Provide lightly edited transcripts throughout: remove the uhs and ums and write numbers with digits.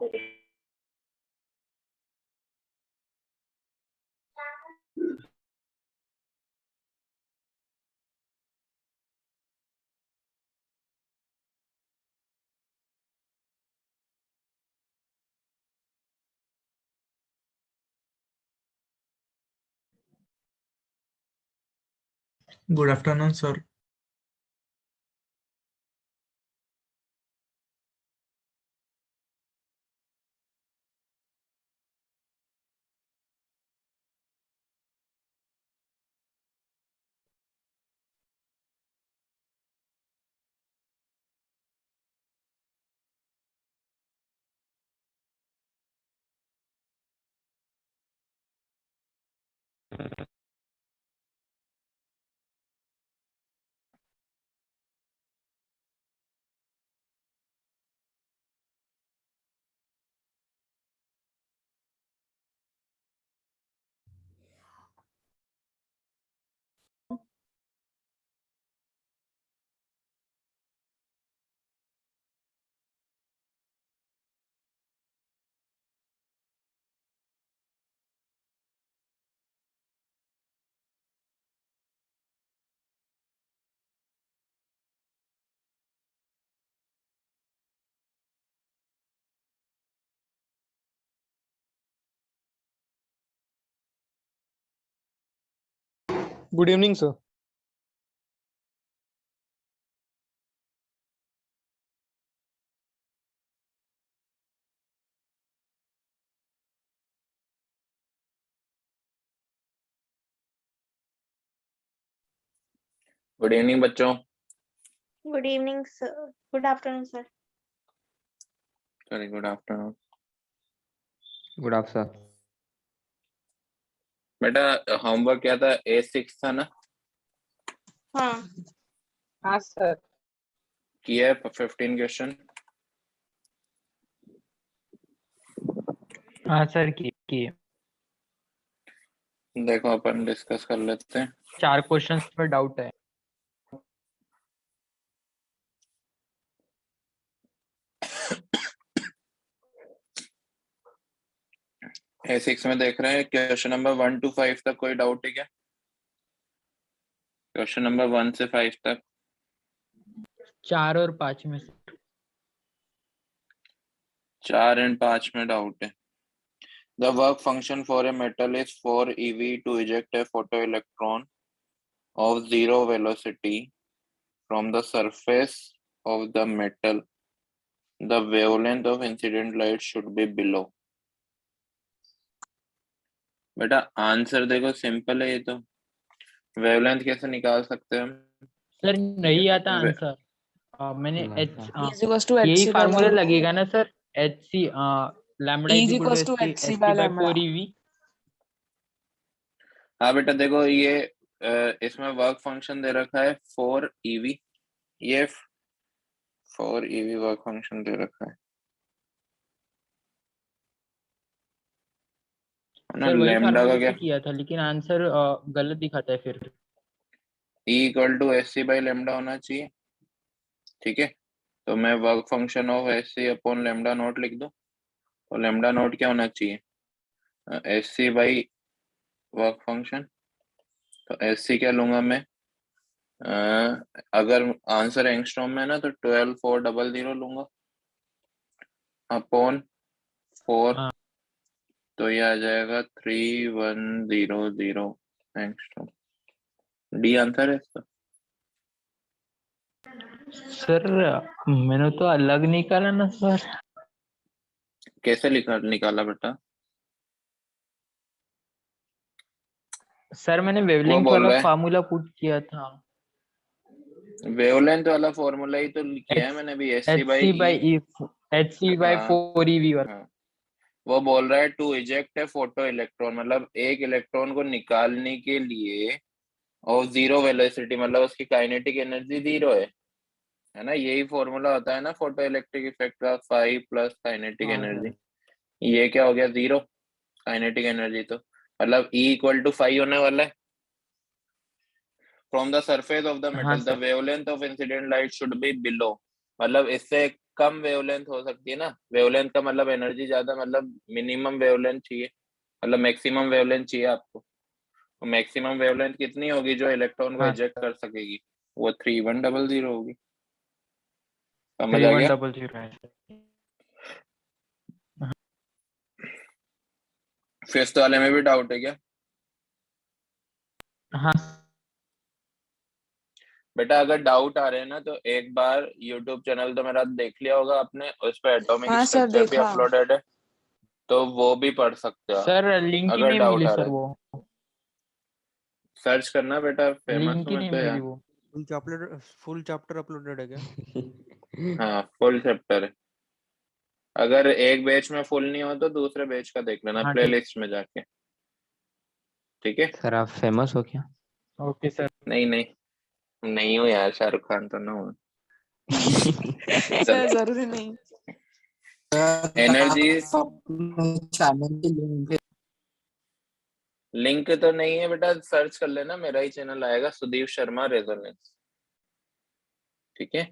Good afternoon, sir. Good evening, sir. Good evening बच्चों। Good evening, sir. Good afternoon, sir. Sorry, good afternoon. Good afternoon. बेटा homework क्या था? A6 था ना? हाँ हाँ सर। किया है 15 क्वेश्चन? हाँ सर की देखो अपन डिस्कस कर लेते हैं। 4 क्वेश्चंस पर डाउट है। A6 में देख रहे हैं क्वेश्चन नंबर 1 to 5 तक कोई डाउट है क्या? क्वेश्चन नंबर 1 से 5 तक 4 और 5 में से 4 और 5 में डाउट है। The work function for a metal is 4 eV to eject a photoelectron of 0 velocity from the surface of the metal. The wavelength of incident light should be below. बेटा answer देखो, सिंपल है ये तो। Wavelength कैसे निकाल सकते हैं हम? सर नहीं आता आंसर। मैंने यही फार्मूला लगेगा ना sir, HC lambda is equal to HC by 4 EV। हाँ बेटा देखो, ये इसमें वर्क फंक्शन दे रखा है 4 EV। ये 4 EV वर्क फंक्शन दे रखा है ना। सर वही लैम्बडा का फार्मूला क्या? से किया था, लेकिन आंसर गलत दिखाता है फिर। E equal to SC by lambda होना चाहिए, ठीक है। तो मैं work function of SC upon lambda not लिख दूं, तो लैम्बडा नॉट क्या होना चाहिए? SC by work function. तो SC क्या लूंगा मैं? अगर आंसर एंगस्ट्रॉम में है ना तो 12,400 लूंगा अपॉन 4। हाँ। तो ये आ जाएगा 3100 एंगस्ट्रॉम। डी आंसर है इसका। सर मैंने तो अलग निकाला ना सर। कैसे निकाला बेटा? सर मैंने वेवलेंथ बोल वाला रहा है फार्मूला पुट किया था। वेवलेंथ वाला फॉर्मूला ही तो किया है मैंने भी, SC HC by by HC by 4 EV वाला। हाँ। वो बोल रहा है टू इजेक्ट है फोटो इलेक्ट्रॉन, मतलब एक इलेक्ट्रॉन को निकालने के लिए, और 0 वेलोसिटी मतलब उसकी काइनेटिक एनर्जी 0 है ना। यही फॉर्मूला होता है ना फोटो इलेक्ट्रिक इफेक्ट का, 5 प्लस काइनेटिक एनर्जी। ये क्या हो गया? 0 काइनेटिक एनर्जी, तो मतलब E इक्वल टू 5 होने वाला है। From the surface of the हाँ metal the sir. Wavelength of incident light should be below, मतलब इससे कम वेवलेंथ हो सकती है ना, वेवलेंथ का मतलब एनर्जी ज्यादा, मतलब मिनिमम वेवलेंथ चाहिए, मतलब मैक्सिमम वेवलेंथ चाहिए आपको। तो मैक्सिमम वेवलेंथ कितनी होगी जो इलेक्ट्रॉन को हाँ इजेक्ट कर सकेगी? वो 3100 होगी। समझ आ गया? 3100 है sir। फिफ्थ वाले में भी डाउट है क्या? हाँ बेटा अगर डाउट आ रहे हैं ना तो एक बार यूट्यूब चैनल तो मेरा देख लिया होगा आपने, उस पर एटॉमिक हाँ सर स्ट्रक्चर भी देखा। अपलोडेड है, तो वो भी पढ़ सकते हो आप, सर, लिंक ही अगर नहीं डाउट मिली आ रहा सर है। वो, सर्च करना बेटा, फेमस लिंक हूँ ही मैं नहीं तो मिली यार। वो। फुल चैप्टर अपलोडेड है क्या? हाँ फुल चैप्टर है, अगर एक बैच में फुल नहीं हो तो दूसरे बैच का देख लेना हाँ ठीक। प्लेलिस्ट में जाके, ठीक है? सर आप फेमस हो क्या? Okay sir. नहीं नहीं, नहीं हूँ यार, शाहरुख खान तो ना हूँ। सर जरूरी नहीं। एनर्जी चैनल की लिंक लिंक तो नहीं है बेटा, सर्च कर लेना, मेरा ही चैनल आएगा, सुदीप शर्मा रेजोनेंस, ठीक है?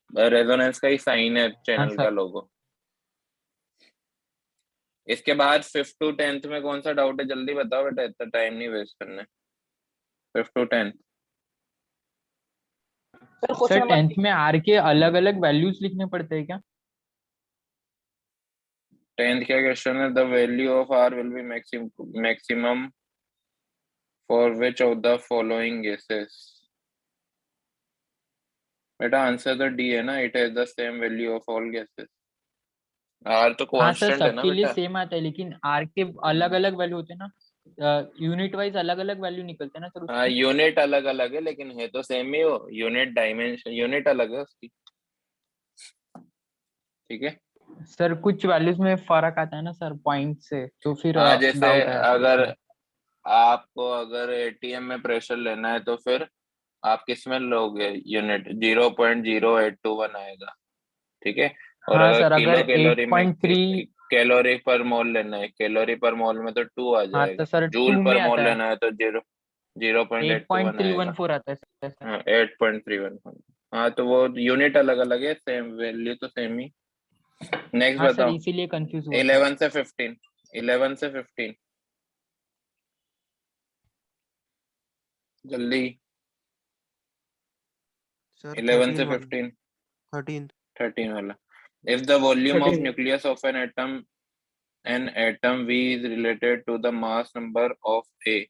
रेजोनेंस का ही साइन है हाँ चैनल का सर। लोगो। इसके बाद 5th to 10th में कौन सा डाउट है, जल्दी बताओ बेटा, इतना टाइम नहीं वेस्ट करना है। 5th to 10th। Sir sir question number 10th में आर के अलग अलग वैल्यूज लिखने पड़ते हैं क्या? 10th क्या क्वेश्चन है? The value of r will be maximum for which of the following gases. बेटा आंसर तो डी है ना, it has the same value of all gases. R तो हाँ सर, कांस्टेंट है ना सबके लिए बेटा। सेम आता है, लेकिन आर के अलग अलग वैल्यू होते हैं ना, यूनिट वाइज अलग अलग वैल्यू निकलते हैं ना सर हाँ उसके। यूनिट अलग अलग है, लेकिन है तो सेम ही, हो यूनिट डायमेंशन यूनिट अलग है उसकी, ठीक है? सर कुछ वैल्यूज में फर्क आता है ना सर पॉइंट से, तो फिर हाँ जैसे डाउट आया सर अगर इसमें। आपको अगर एटीएम में प्रेशर लेना है तो फिर आप किस में लोगे यूनिट? 0.0821 आएगा, ठीक है? और हाँ अगर सर, अगर किलो कैलोरी में 8.3, कैलोरी पर मोल लेना है, कैलोरी पर मोल में तो 2 आ हाँ जाएगा, तो सर जूल 2 में पर आता मोल है, लेना है तो 0.821 आएगा। 8.314 आता है सर। हाँ 8.31। हाँ तो वो यूनिट अलग अलग है, सेम वैल्यू तो सेम ही। नेक्स्ट हाँ सर, बताओ, इसीलिए कंफ्यूज हुआ था। 11 से 15, 11 से 15 जल्दी, सर 11 से 15, 13 13 वाला। If the volume of 13। nucleus of an atom V is related to the mass number of A,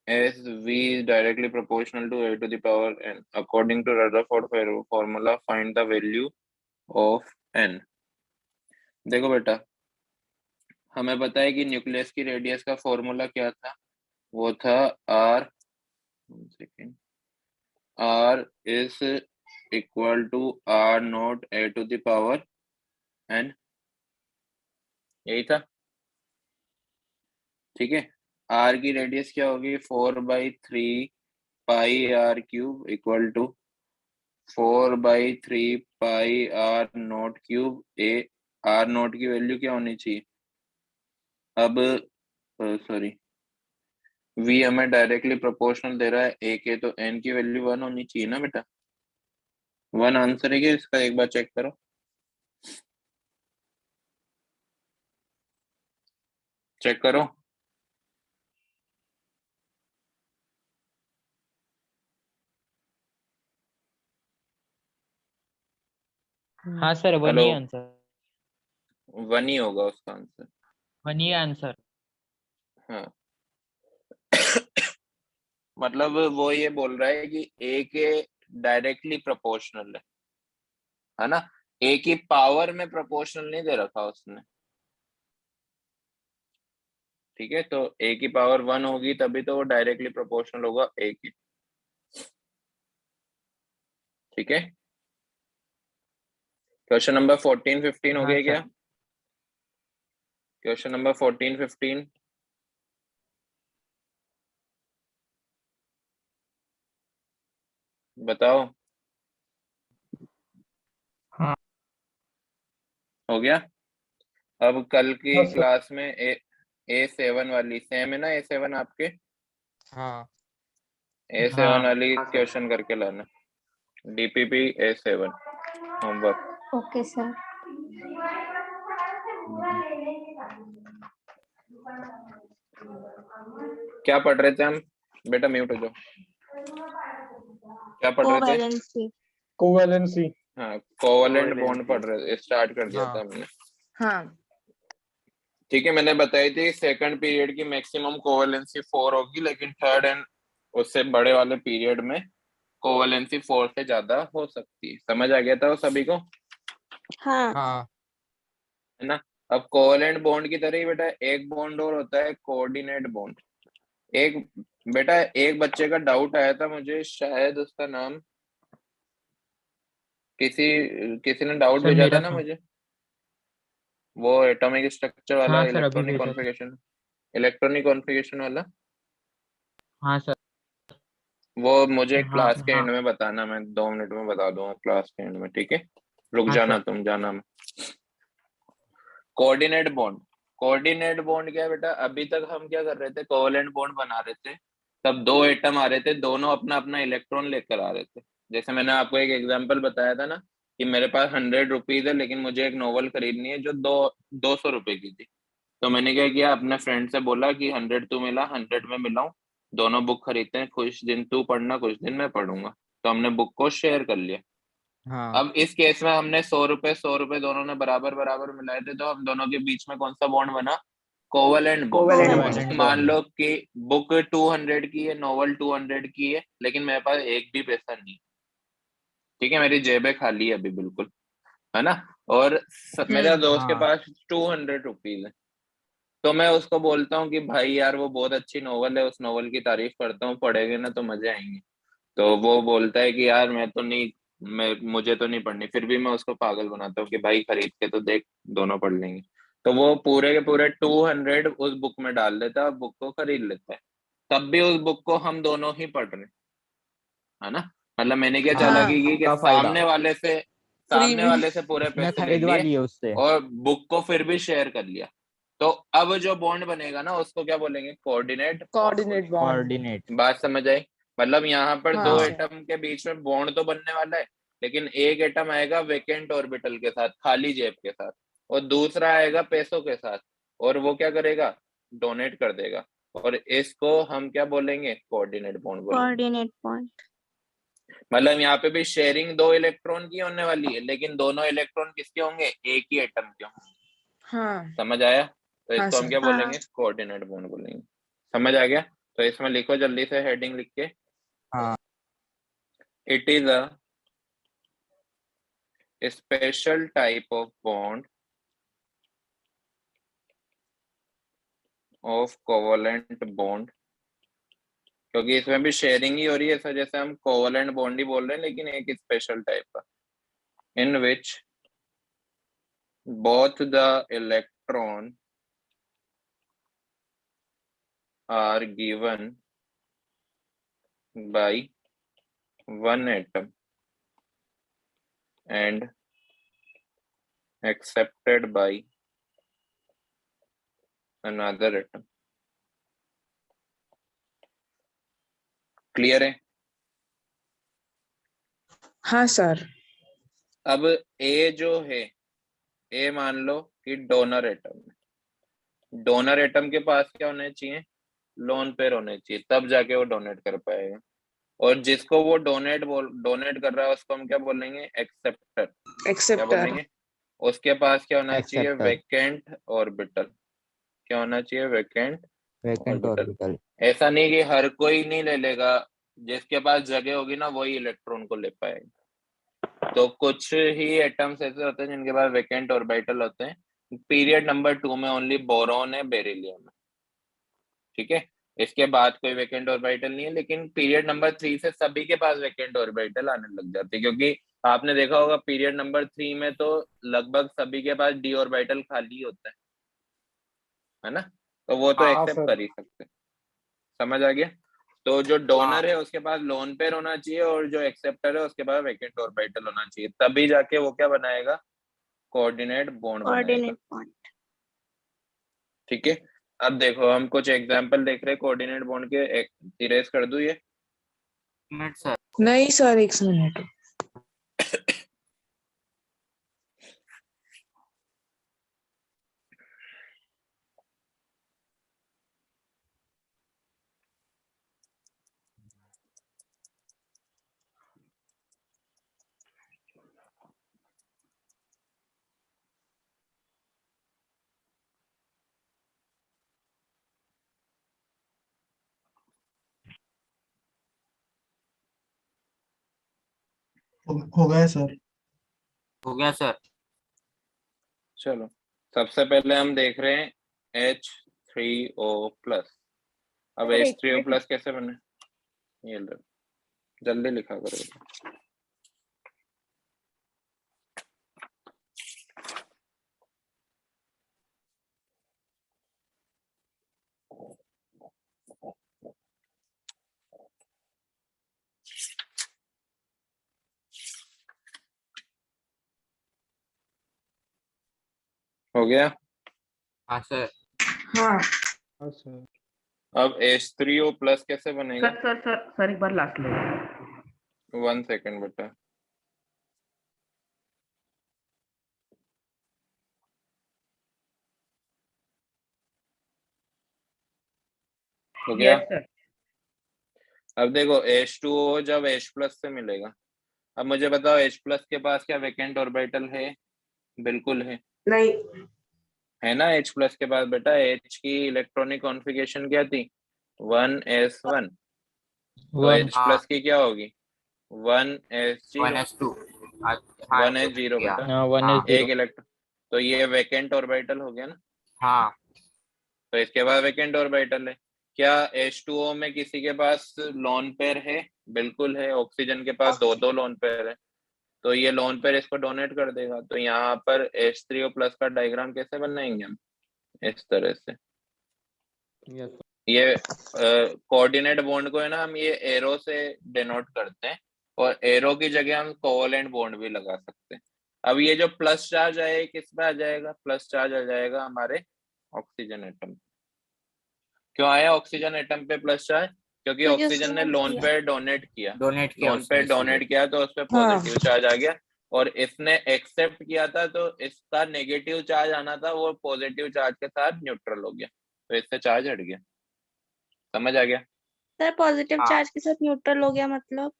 as V is directly proportional to A to the power n. According to Rutherford formula, find the value of n. देखो बेटा, हमें पता है कि nucleus की radius का formula क्या था, वो था r, second, r is equal to r not a to the power n, यही था, ठीक है? r की रेडियस क्या होगी? 4/3 pi r cube equal to 4/3 pi r not cube ए। r नॉट की वैल्यू क्या होनी चाहिए? अब सॉरी, v हमें डायरेक्टली प्रोपोर्शनल दे रहा है a के, तो n की वैल्यू 1 होनी चाहिए ना बेटा। 1 आंसर है क्या इसका? एक बार चेक करो, चेक करो। हाँ सर, वन हेलो, ही आंसर, 1 ही होगा उसका आंसर। वन ही आंसर। हाँ मतलब वो ये बोल रहा है कि a के डायरेक्टली प्रोपोर्शनल है ना, a की पावर में प्रोपोर्शनल नहीं दे रखा उसने, ठीक है? तो a की पावर 1 होगी तभी तो वो डायरेक्टली प्रोपोर्शनल होगा a की, ठीक है? क्वेश्चन नंबर 14-15 हो हाँ गया क्या? सर। क्वेश्चन नंबर 14-15 बताओ, हाँ हो गया? अब कल की हाँ सर। क्लास में A7 वाली सेम है ना, A7 आपके, हाँ A7 हाँ वाली क्वेश्चन करके लाना, DPP A7 homework. Okay, sir. क्या पढ़ रहे थे हम? बेटा म्यूट हो जाओ। क्या पढ़ रहे थे? Covalency. कोवैलेंसी। हाँ, कोवलेंट बॉन्ड पढ़ रहे, स्टार्ट कर दिया था हाँ। हमने। हाँ ठीक है, मैंने बताई थी सेकंड पीरियड की मैक्सिमम कोवलेंसी 4 होगी, लेकिन थर्ड एंड उससे बड़े वाले पीरियड में कोवलेंसी 4 से ज्यादा हो सकती है। समझ आ गया था वो सभी को? हाँ. हाँ है ना? अब कोवलेंट बॉन्ड की तरह ही बेटा एक बॉन्ड और होता है कोऑर्डिनेट बॉन्ड। एक बेटा एक बच्चे का डाउट आया था मुझे, शायद उसका नाम किसी किसी ने डाउट सर भेजा था मेरा ना था। मुझे, वो एटॉमिक स्ट्रक्चर वाला, हाँ सर, अभी इलेक्ट्रॉनिक भेजा था। कॉन्फ़िगरेशन, इलेक्ट्रॉनिक कॉन्फ़िगरेशन वाला। हाँ सर। वो मुझे हाँ क्लास के हाँ एंड में बताना, मैं 2 मिनट में बता दूंगा क्लास के एंड में। ठीक है, रुक हाँ जाना, सर। तुम जाना। कोऑर्डिनेट बॉन्ड, कोऑर्डिनेट बॉन्ड क्या है बेटा? अभी तक हम क्या कर रहे थे, कोवलेंट बॉन्ड बना रहे थे, तब 2 एटम आ रहे थे, दोनों अपना अपना इलेक्ट्रॉन लेकर आ रहे थे। जैसे मैंने आपको एक एग्जांपल बताया था ना कि मेरे पास 100 रुपीज है, लेकिन मुझे एक नोवेल खरीदनी है जो 200 रुपए की थी। तो मैंने क्या किया, अपने फ्रेंड से बोला कि 100 तू मिला, 100 में मिलाऊं, दोनों बुक खरीदते हैं, कुछ दिन तू पढ़ना कुछ दिन मैं पढ़ूंगा। तो हमने बुक को शेयर कर लिया। हाँ अब इस केस में हमने 100 रुपए दोनों ने बराबर बराबर मिलाए थे, तो हम दोनों के बीच में कौन सा बॉन्ड बना? Covalent covalent bond. Bond. Book मान लो कि बुक 200 की है, नोवेल 200 की है, लेकिन मेरे पास एक भी पैसा नहीं। ठीक है, मेरी जेबें खाली है अभी बिल्कुल, है ना? और मेरे दोस्त के हाँ पास 200 रुपीज है। तो मैं उसको बोलता हूँ कि भाई यार वो बहुत अच्छी नोवेल है, उस नोवेल की तारीफ करता हूँ, पढ़ेंगे ना तो मजे आएंगे। तो वो बोलता है कि यार मैं तो नहीं, मुझे तो नहीं पढ़नी। फिर भी मैं उसको पागल बनाता हूँ कि भाई खरीद के तो देख, दोनों पढ़ लेंगे। तो वो पूरे के पूरे 200 उस बुक में डाल देता है, बुक को खरीद लेता है। तब भी उस बुक को हम दोनों ही पढ़ रहे हैं, है ना? मतलब मैंने क्या हाँ चालाकी की कि का फायदा फ्री सामने में। वाले से पूरे ने पैसे ले खरीदवा लिए लिए उससे। और बुक को फिर भी शेयर कर लिया। तो अब जो बॉन्ड बनेगा ना उसको क्या बोलेंगे? कोऑर्डिनेट बॉन्ड कोऑर्डिनेट बोलेंगे। बॉन्ड। कोऑर्डिनेट। बात समझ आई? मतलब यहाँ पर हाँ दो हाँ। सर। एटम के बीच में बॉन्ड तो बनने वाला है, लेकिन एक एटम आएगा वेकेंट ऑर्बिटल के साथ, खाली जेब के साथ, और दूसरा आएगा पैसों के साथ, और वो क्या करेगा? डोनेट कर देगा। और इसको हम क्या बोलेंगे? कोऑर्डिनेट बॉन्ड बोलेंगे। Coordinate point. मतलब यहाँ पे भी शेयरिंग 2 इलेक्ट्रॉन की होने वाली है, लेकिन दोनों इलेक्ट्रॉन किसके होंगे? एक ही एटम के होंगे। हाँ समझ आया? तो हाँ इसको हम सर। क्या हाँ. बोलेंगे? कोऑर्डिनेट बॉन्ड बोलेंगे। समझ आ गया? तो इसमें लिखो जल्दी से, हेडिंग लिख के। हाँ it is a special type of bond of covalent bond, क्योंकि इसमें भी शेयरिंग ही हो रही है, ऐसा जैसे हम कोवलेंट बॉन्ड ही बोल रहे हैं, लेकिन एक स्पेशल टाइप का, इन विच both the electron are given by one atom and accepted by another atom। Clear है? हाँ सर। अब ए जो है, ए मान लो कि डोनर एटम है, डोनर एटम के पास क्या होने चाहिए? लोन पेयर होने चाहिए, तब जाके वो डोनेट कर पाएगा। और जिसको वो डोनेट कर रहा है उसको हम क्या बोलेंगे? एक्सेप्टर। क्या एक्सेप्टर। बोलेंगे? उसके पास क्या होना चाहिए? एक्सेप्टर। Vacant orbital. क्या होना चाहिए? Vacant vacant orbital. ऑर्बिटल। ऐसा नहीं कि हर कोई नहीं ले लेगा, जिसके पास जगह होगी ना वही इलेक्ट्रॉन को ले पाएगा। तो कुछ ही एटम्स ऐसे होते हैं जिनके पास वेकेंट ऑर्बिटल होते हैं। पीरियड नंबर 2 में ओनली बोरोन है, बेरिलियम है। ठीक है, इसके बाद कोई वेकेंट ऑर्बिटल नहीं है, लेकिन पीरियड नंबर 3 से सभी के पास वेकेंट ऑर्बिटल आने लग जाते हैं, क्योंकि आपने देखा होगा पीरियड नंबर 3 में तो लगभग सभी के पास डी ऑर्बिटल खाली होता है ना? तो वो तो हाँ एक्सेप्ट सर। कर ही सकते हैं। समझ आ गया? तो जो हाँ। डोनर है उसके पास लोन पेयर होना चाहिए, और जो एक्सेप्टर है उसके पास वेकेंट ऑर्बिटल होना चाहिए, तभी जाके वो क्या बनाएगा? कोऑर्डिनेट बॉन्ड बनाएगा। Coordinate point. ठीक है, अब देखो हम कुछ एग्जांपल देख रहे हैं कोऑर्डिनेट बॉन्ड के। इरेज कर दूं ये? Minute sir. नहीं सर, एक मिनट। हो गया सर। हो गया सर। चलो सबसे पहले हम देख रहे हैं H3O प्लस। अब सर, एक H3O मिनट। प्लस कैसे बने, ये लो जल्दी लिखा करो। हो गया। हाँ सर। हाँ हाँ सर। अब H3O प्लस कैसे बनेगा? सर एक बार लास्ट ले 1 सेकेंड बेटा। हो गया। Yes sir. अब देखो H2O जब H प्लस से मिलेगा, अब मुझे बताओ H प्लस के पास क्या वैकेंट ऑर्बिटल है? बिल्कुल है ना। H प्लस के पास बेटा H की इलेक्ट्रॉनिक कॉन्फ़िगरेशन क्या थी? 1s1। तो H हाँ। प्लस की क्या होगी? 1s0। 1s2। 1s0 बेटा, हाँ 1s0। एक इलेक्ट्रॉन। तो ये वैकेंट ऑर्बिटल हो गया ना। हाँ। तो इसके बाद वैकेंट ऑर्बिटल है। क्या H2O में किसी के पास लोन पेयर है? बिल्कुल है, ऑक्सीजन के पास दो दो लोन पेयर है। तो ये लोन पेयर इसको डोनेट कर देगा। तो यहाँ पर H3O प्लस का डायग्राम कैसे बनाएंगे हम? इस तरह से। Yes sir. ये कोऑर्डिनेट बॉन्ड को है ना, हम ये एरो से डिनोट करते हैं, और एरो की जगह हम कोवलेंट बॉन्ड भी लगा सकते हैं। अब ये जो प्लस चार्ज है ये किस पे आ जाएगा? प्लस चार्ज आ जाएगा हमारे ऑक्सीजन एटम। क्यों आया ऑक्सीजन एटम पे प्लस चार्ज? क्योंकि क्योंकि ऑक्सीजन ने उसने लोन किया। पेयर डोनेट किया। डोनेट किया लोन उसने पेयर डोनेट इसीलिए। किया तो उस पर हाँ। पॉजिटिव चार्ज आ गया, और इसने एक्सेप्ट किया था तो इसका नेगेटिव चार्ज आना था, वो पॉजिटिव चार्ज के साथ न्यूट्रल हो गया, तो इससे चार्ज हट गया। समझ आ गया? सर पॉजिटिव हाँ। चार्ज के साथ न्यूट्रल हो गया मतलब?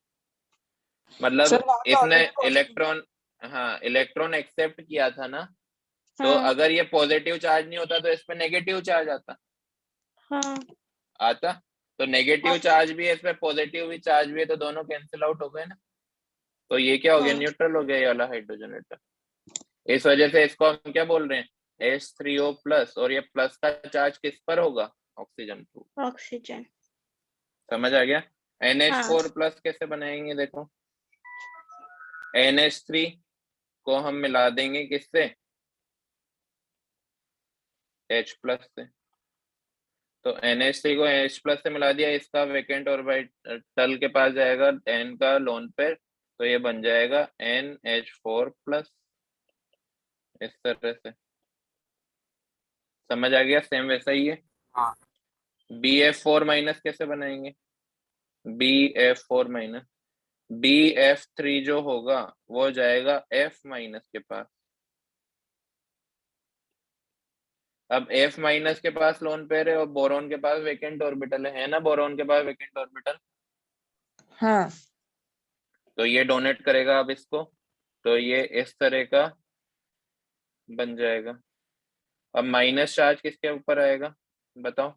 मतलब सर वहाँ पे इसने ऑलरेडी पॉजिटिव। इलेक्ट्रॉन, हाँ इलेक्ट्रॉन एक्सेप्ट किया था ना, तो हाँ अगर ये पॉजिटिव चार्ज नहीं होता तो इस पे नेगेटिव चार्ज हाँ आता। तो नेगेटिव चार्ज भी है इस पे, पॉजिटिव भी चार्ज भी है, तो दोनों कैंसिल आउट हो गए ना। तो ये क्या हो गया? हाँ। न्यूट्रल हो गया ये वाला हाइड्रोजन एटम। इस वजह से इसको हम क्या बोल रहे हैं? H3O plus. और ये प्लस का चार्ज किस पर होगा? ऑक्सीजन पर। ऑक्सीजन। समझ आ गया? हाँ। NH4 प्लस कैसे बनाएंगे? देखो NH3 को हम मिला देंगे किससे? H प्लस से। तो NH3 को H प्लस से मिला दिया, इसका वैकेंट ऑर्बिटल के पास जाएगा N का लोन पेयर, तो ये बन जाएगा NH4 प्लस। इस तरह से समझ आ गया? सेम वैसा ही है। हाँ। BF4 माइनस कैसे बनाएंगे? BF4 माइनस, BF3 जो होगा वो जाएगा F माइनस के पास। अब F माइनस के पास लोन पेयर है और बोरॉन के पास वैकेंट ऑर्बिटल है ना। बोरॉन के पास वैकेंट ऑर्बिटल, हाँ तो ये डोनेट करेगा अब इसको, तो ये इस तरह का बन जाएगा। अब माइनस चार्ज किसके ऊपर आएगा बताओ?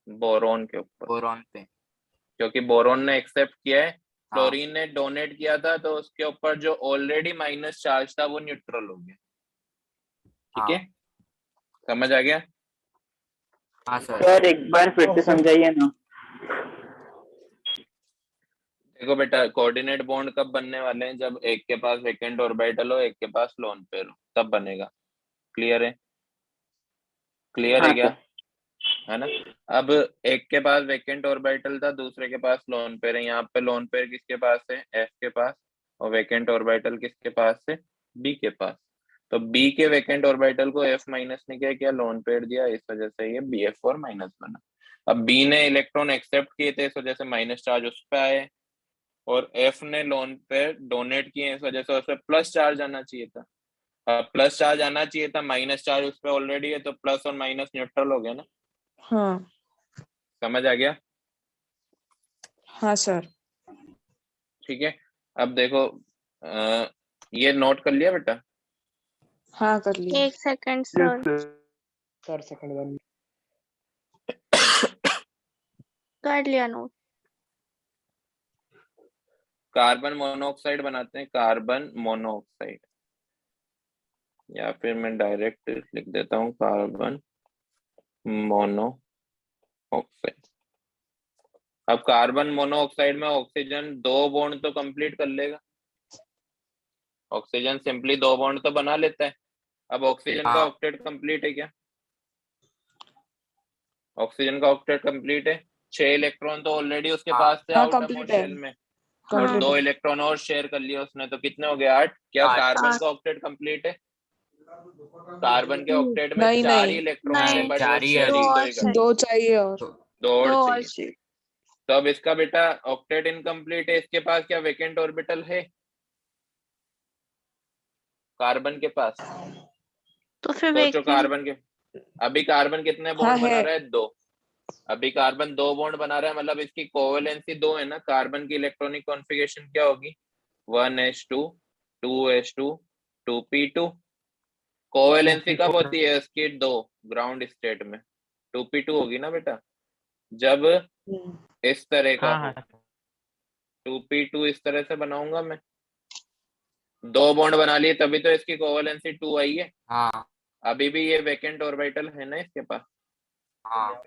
बोरॉन के ऊपर, बोरॉन पे। क्योंकि बोरॉन ने एक्सेप्ट किया है, हाँ। फ्लोरीन ने डोनेट किया था, तो उसके ऊपर जो ऑलरेडी माइनस चार्ज था वो न्यूट्रल हो गया। ठीक है, समझ आ गया? हाँ सर। सर एक बार फिर से समझाइए ना। देखो बेटा, कोऑर्डिनेट बॉन्ड कब बनने वाले हैं? जब एक के पास वैकेंट ऑर्बिटल हो, एक के पास लोन पेयर हो, तब बनेगा। क्लियर है? क्लियर है हाँ क्या? सर। है ना। अब एक के पास वैकेंट ऑर्बिटल था, दूसरे के पास लोन पेयर है। यहाँ पे लोन पेयर किसके पास है? F के पास। और वैकेंट ऑर्बिटल किसके पास है? B के पास। तो B के वैकेंट ऑर्बिटल को F माइनस ने क्या किया? लोन पेयर दिया, इस वजह से ये BF4 माइनस बना। अब B ने इलेक्ट्रॉन एक्सेप्ट किए थे, इस वजह से माइनस चार्ज उस पर आए, और F ने लोन पेयर डोनेट किए, इस वजह से उस पर प्लस चार्ज आना चाहिए था। प्लस चार्ज आना चाहिए था, माइनस चार्ज उस पर ऑलरेडी है, तो प्लस और माइनस न्यूट्रल हो गया ना। हाँ समझ आ गया? हाँ सर। ठीक है। अब देखो ये नोट कर लिया बेटा? हाँ कर लिया। एक second sir. Sir second one. कर लिया नोट। कार्बन मोनोऑक्साइड बनाते हैं, कार्बन मोनोऑक्साइड, या फिर मैं डायरेक्ट लिख देता हूँ कार्बन मोनोऑक्साइड। अब कार्बन मोनोऑक्साइड में ऑक्सीजन 2 बॉन्ड तो कंप्लीट कर लेगा, ऑक्सीजन सिंपली 2 बॉन्ड तो बना लेता है। अब ऑक्सीजन का हाँ। ऑक्टेट कंप्लीट है क्या? ऑक्सीजन का ऑक्टेट कंप्लीट है, 6 इलेक्ट्रॉन तो ऑलरेडी उसके हाँ। पास थे हाँ, आउटरमोस्ट complete है। शेल में, और Complete 2 है। इलेक्ट्रॉन और शेयर कर लिया उसने, तो कितने हो गए? 8। क्या 8। कार्बन का ऑक्टेट कंप्लीट है? कार्बन के ऑक्टेट में नहीं, 4 ही नहीं। इलेक्ट्रॉन थे, नहीं, बट वो 4 ही है शेयर अभी। एक दो तो और ही कर चाहिए। 2 चाहिए और। तो 2 और दो और चाहिए। चाहिए। तो अब इसका बेटा ऑक्टेट इनकम्प्लीट है, इसके पास क्या वेकेंट ऑर्बिटल है कार्बन के पास? तो फिर सोचो वेकेंट कार्बन के, अभी कार्बन कितने हाँ, बॉन्ड बना है। रहा है? 2। अभी कार्बन 2 बॉन्ड बना रहा है, मतलब इसकी कोवेलेंसी 2 है ना। कार्बन की इलेक्ट्रॉनिक कॉन्फ़िगरेशन क्या होगी? 1s2 2s2 2p2। कोवेलेंसी कब होती है इसकी? 2 ग्राउंड स्टेट में 2p2 होगी ना बेटा, जब इस तरह का हाँ हो। हाँ 2p2 इस तरह से बनाऊंगा मैं, 2 बॉन्ड बना लिए, तभी तो इसकी कोवेलेंसी 2 आई है। हाँ। अभी भी ये वेकेंट ऑर्बिटल है ना इसके पास, हाँ।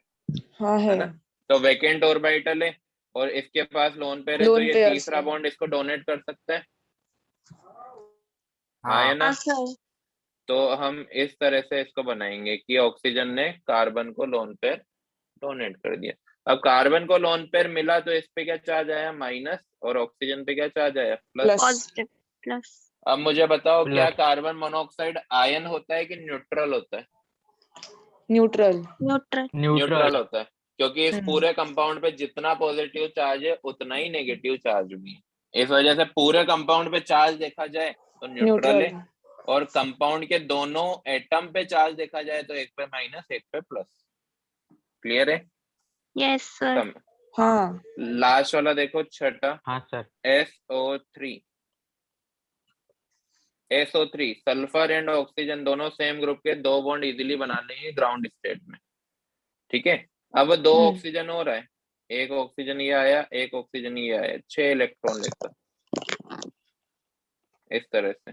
हाँ, है है। ना। तो वेकेंट ऑर्बिटल है और इसके पास लोन पेयर है, तो लोन ये पेयर तीसरा से। बॉन्ड इसको डोनेट कर सकता है। हाँ हाँ। है ना। हाँ सर। तो हम इस तरह से इसको बनाएंगे कि ऑक्सीजन ने कार्बन को लोन पेयर डोनेट कर दिया। अब कार्बन को लोन पेयर मिला तो इस पे क्या चार्ज आया? माइनस, और ऑक्सीजन पे क्या चार्ज आया? प्लस। प्लस। Positive plus. अब मुझे बताओ, क्या प्लस। कार्बन मोनोऑक्साइड आयन होता है कि न्यूट्रल होता है? न्यूट्रल। न्यूट्रल। न्यूट्रल होता है, क्योंकि इस हम्म। पूरे कंपाउंड पे जितना पॉजिटिव चार्ज है उतना ही नेगेटिव चार्ज भी है। इस वजह से पूरे कंपाउंड पे चार्ज देखा जाए तो न्यूट्रल है, न्यूट्रल। और कंपाउंड के दोनों एटम पे चार्ज देखा जाए तो एक पे माइनस एक पे प्लस। क्लियर है? Yes sir. हाँ। लास्ट वाला देखो, छठा, हाँ sir. SO3। SO3 sulphur and oxygen दोनों सेम ग्रुप के 2 बॉन्ड इजीली बना लेंगे ग्राउंड स्टेट में, ठीक है। अब 2 ऑक्सीजन हो रहा है, एक ऑक्सीजन ये आया, एक ऑक्सीजन ये आया, 6 इलेक्ट्रॉन लेकर इस तरह से।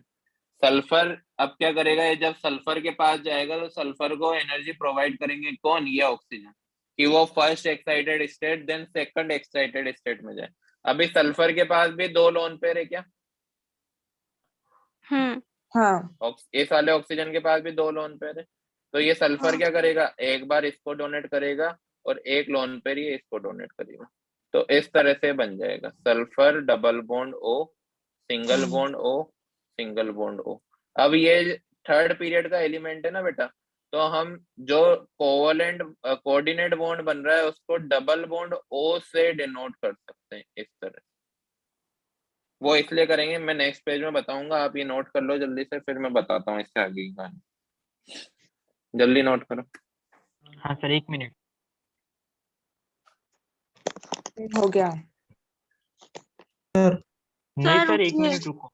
सल्फर अब क्या करेगा? ये जब सल्फर के पास जाएगा तो सल्फर को एनर्जी प्रोवाइड करेंगे कौन? ये ऑक्सीजन, कि वो first excited state then second excited state में जाए। अभी सल्फर के पास भी 2 लोन पेयर है क्या? हाँ। इस वाले ऑक्सीजन के पास भी 2 लोन पेयर है, तो ये सल्फर हाँ। क्या करेगा? एक बार इसको डोनेट करेगा और एक लोन पेयर ये इसको डोनेट करेगा। तो इस तरह से बन जाएगा sulphur double bond O, single bond O, single bond O। अब ये थर्ड पीरियड का एलिमेंट है ना बेटा, तो हम जो कोवलेंट कोऑर्डिनेट बॉन्ड बन रहा है उसको डबल बॉन्ड O से डिनोट कर सकते हैं इस तरह। वो इसलिए करेंगे, मैं नेक्स्ट पेज में बताऊंगा, आप ये नोट कर लो जल्दी से, फिर मैं बताता हूँ इससे आगे की कहानी। जल्दी नोट करो। हाँ सर 1 मिनट। हो गया। सर नहीं सर सर 1 रुकिए। मिनट रुको।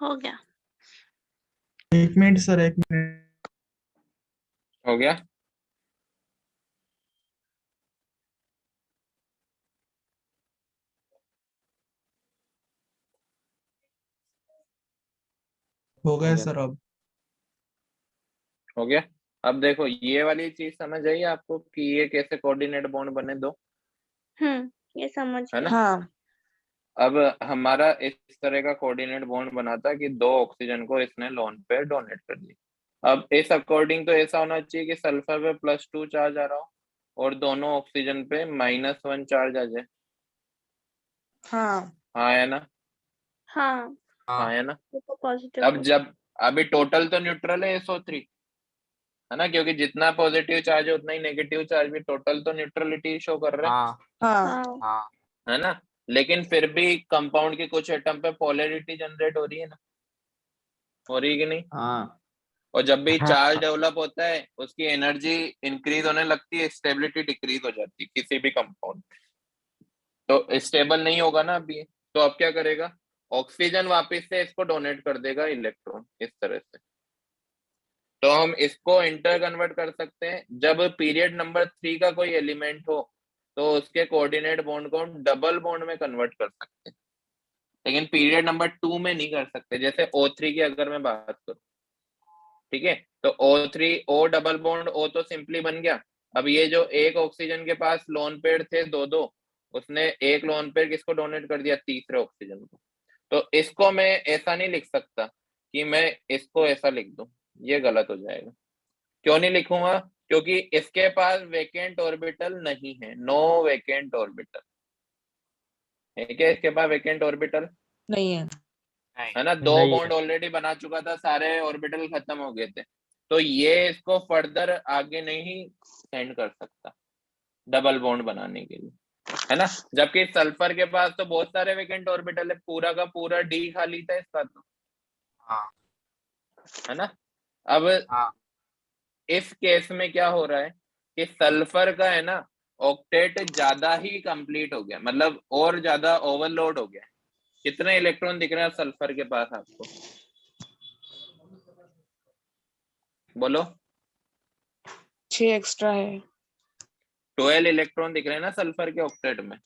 हो गया। 1 मिनट सर, 1 मिनट। हो गया? हो गया सर। अब हो गया। अब देखो ये वाली चीज समझ आई आपको कि ये कैसे कोऑर्डिनेट बॉन्ड बने 2, ये समझ है ना। गया। हाँ। अब हमारा इस तरह का कोऑर्डिनेट बॉन्ड बना था कि 2 ऑक्सीजन को इसने लोन पे डोनेट कर दिया। अब इस अकॉर्डिंग तो ऐसा होना चाहिए कि सल्फर पे +2 चार्ज आ रहा हो और दोनों ऑक्सीजन पे -1 चार्ज आ जाए। हाँ। हाँ है ना। हाँ हाँ है ना। तो पॉजिटिव अब जब अभी टोटल तो न्यूट्रल है SO3, है ना, क्योंकि जितना पॉजिटिव चार्ज है उतना ही नेगेटिव चार्ज भी, टोटल तो न्यूट्रलिटी शो कर रहे हैं, हाँ। हाँ। हाँ हाँ। है ना। लेकिन फिर भी कंपाउंड के कुछ एटम पे पोलैरिटी जनरेट हो रही है ना, हो रही है कि नहीं? हाँ। और जब भी हाँ। चार्ज डेवलप होता है उसकी एनर्जी इंक्रीज होने लगती है, स्टेबिलिटी डिक्रीज हो जाती है किसी भी कंपाउंड। तो स्टेबल नहीं होगा ना अभी, तो अब क्या करेगा, ऑक्सीजन वापस से इसको डोनेट कर देगा इलेक्ट्रॉन इस तरह से। तो हम इसको इंटर कन्वर्ट कर सकते हैं, जब पीरियड नंबर 3 का कोई एलिमेंट हो तो उसके कोऑर्डिनेट बॉन्ड को हम डबल बॉन्ड में कन्वर्ट कर सकते हैं, लेकिन पीरियड नंबर 2 में नहीं कर सकते। जैसे O3 की अगर मैं बात करूं, ठीक है, तो O3 O double bond O तो सिंपली बन गया। अब ये जो एक ऑक्सीजन के पास लोन पेयर थे दो दो, उसने एक लोन पेयर किसको डोनेट कर दिया, तीसरे ऑक्सीजन को। तो इसको मैं ऐसा नहीं लिख सकता कि मैं इसको ऐसा लिख दूं, ये गलत हो जाएगा। क्यों नहीं लिखूंगा, क्योंकि इसके पास वेकेंट ऑर्बिटल नहीं है, नो वेकेंट ऑर्बिटल है क्या इसके पास वेकेंट ऑर्बिटल, नहीं है। है ना, दो नहीं है। बॉन्ड ऑलरेडी बना चुका था, सारे ऑर्बिटल खत्म हो गए थे, तो ये इसको फर्दर आगे नहीं सेंड कर सकता डबल बॉन्ड बनाने के लिए, है ना। जबकि सल्फर के पास तो बहुत सारे वेकेंट ऑर्बिटल है, पूरा का पूरा डी खाली था इसका तो, हाँ है ना। अब हाँ इस केस में क्या हो रहा है कि सल्फर का है ना ऑक्टेट ज्यादा ही कंप्लीट हो गया, मतलब और ज्यादा ओवरलोड हो गया। कितने इलेक्ट्रॉन दिख रहे हैं सल्फर के पास आपको, बोलो। 6 एक्स्ट्रा है। 12 इलेक्ट्रॉन दिख रहे हैं ना सल्फर के ऑक्टेट में।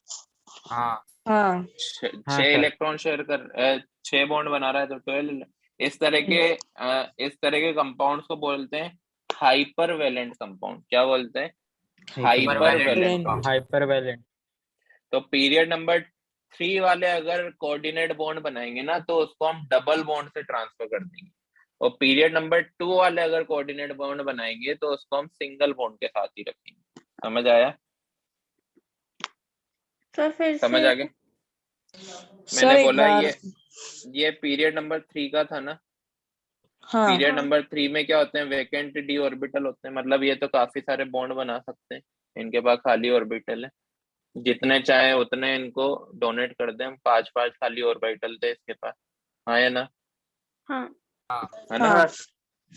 हाँ हाँ। छह इलेक्ट्रॉन शेयर कर 6 बॉन्ड बना रहा है, तो 12। इस तरह के कंपाउंड्स को बोलते हैं हाइपर वैलेंट कंपाउंड। क्या बोलते हैं, हाइपर वैलेंट। Hypervalent. तो पीरियड नंबर 3 वाले अगर कोऑर्डिनेट बॉन्ड बनाएंगे ना तो उसको हम डबल बॉन्ड से ट्रांसफर कर देंगे, और पीरियड नंबर 2 वाले अगर कोऑर्डिनेट बॉन्ड बनाएंगे तो उसको हम सिंगल बॉन्ड के साथ ही रखेंगे। समझ आया, सर फिर समझ से आ गया। सर मैंने एक बोला बार। ये पीरियड नंबर 3 का था ना। हाँ। पीरियड नंबर 3 में क्या होते हैं, वेकेंट डी ऑर्बिटल होते हैं, मतलब ये तो काफी सारे बॉन्ड बना सकते हैं, इनके पास खाली ऑर्बिटल है, जितने चाहे उतने इनको डोनेट कर दें हम। 5 5 खाली ऑर्बिटल थे इसके पास, हाँ या ना, हाँ है ना। हाँ।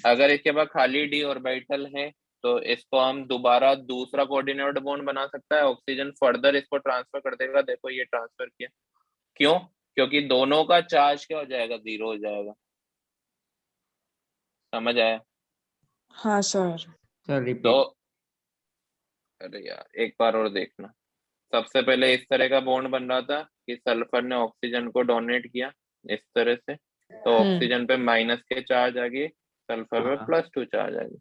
अगर इसके पास खाली डी ऑर्बिटल है तो इसको हम दोबारा दूसरा कोऑर्डिनेट बॉन्ड बना सकता है, ऑक्सीजन फर्दर इसको ट्रांसफर कर देगा। देखो ये ट्रांसफर किया, क्यों, क्योंकि दोनों का चार्ज क्या हो जाएगा, 0 हो जाएगा। समझ आया। हाँ सर। सर तो रिपीट। अरे यार एक बार और देखना। सबसे पहले इस तरह का बॉन्ड बन रहा था कि सल्फर ने ऑक्सीजन को डोनेट किया इस तरह से, तो ऑक्सीजन पे माइनस के चार्ज आ गए, सल्फर पे हाँ +2 चार्ज आ गए।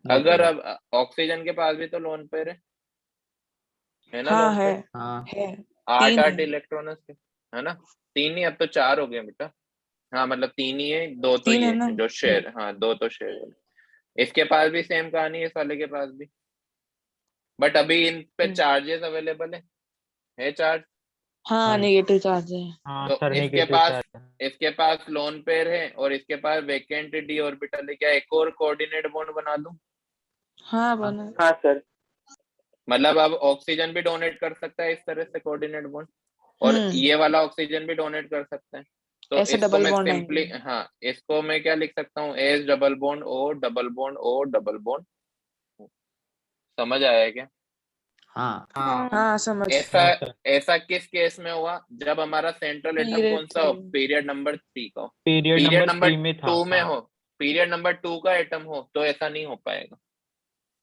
नोट अगर करो। अब ऑक्सीजन के पास भी तो लोन पेयर है ना, हाँ लोन है। पेयर हाँ है। 8 3 8 है। इलेक्ट्रॉन है ना, 3 ही, अब तो 4 हो गए बेटा। हाँ मतलब 3 ही है, 2 तो 3 है ये ना। जो शेयर, हाँ 2 तो शेयर। इसके पास भी सेम कहानी है, इस वाले के पास भी, बट अभी इन पे चार्जेस अवेलेबल है चार्ज। हाँ नेगेटिव चार्ज है। हाँ तो सर, इसके नेगेटिव पास चार्ज। इसके पास लोन पेयर है और इसके पास वेकेंट डी ऑर्बिटल है, क्या एक और कोऑर्डिनेट बॉन्ड बना दूं। हाँ बना। हाँ सर। मतलब अब ऑक्सीजन भी डोनेट कर सकता है इस तरह से कोऑर्डिनेट बॉन्ड, और ये वाला ऑक्सीजन भी डोनेट कर सकता है। तो ऐसे इसको डबल मैं बॉन्ड सिंपली, आएंगे। हाँ इसको मैं क्या लिख सकता हूँ, S double bond O double bond O double bond. समझ आया है क्या। हाँ हाँ हाँ समझ। ऐसा हाँ सर, ऐसा किस केस में हुआ, जब हमारा सेंट्रल एटम पीरियड कौन सा हो, 3। पीरियड नंबर 3 का हो। पीरियड पीरियड नंबर नंबर 3 में था। 2 में हाँ। हो, पीरियड नंबर 2 का एटम हो तो ऐसा नहीं हो पाएगा।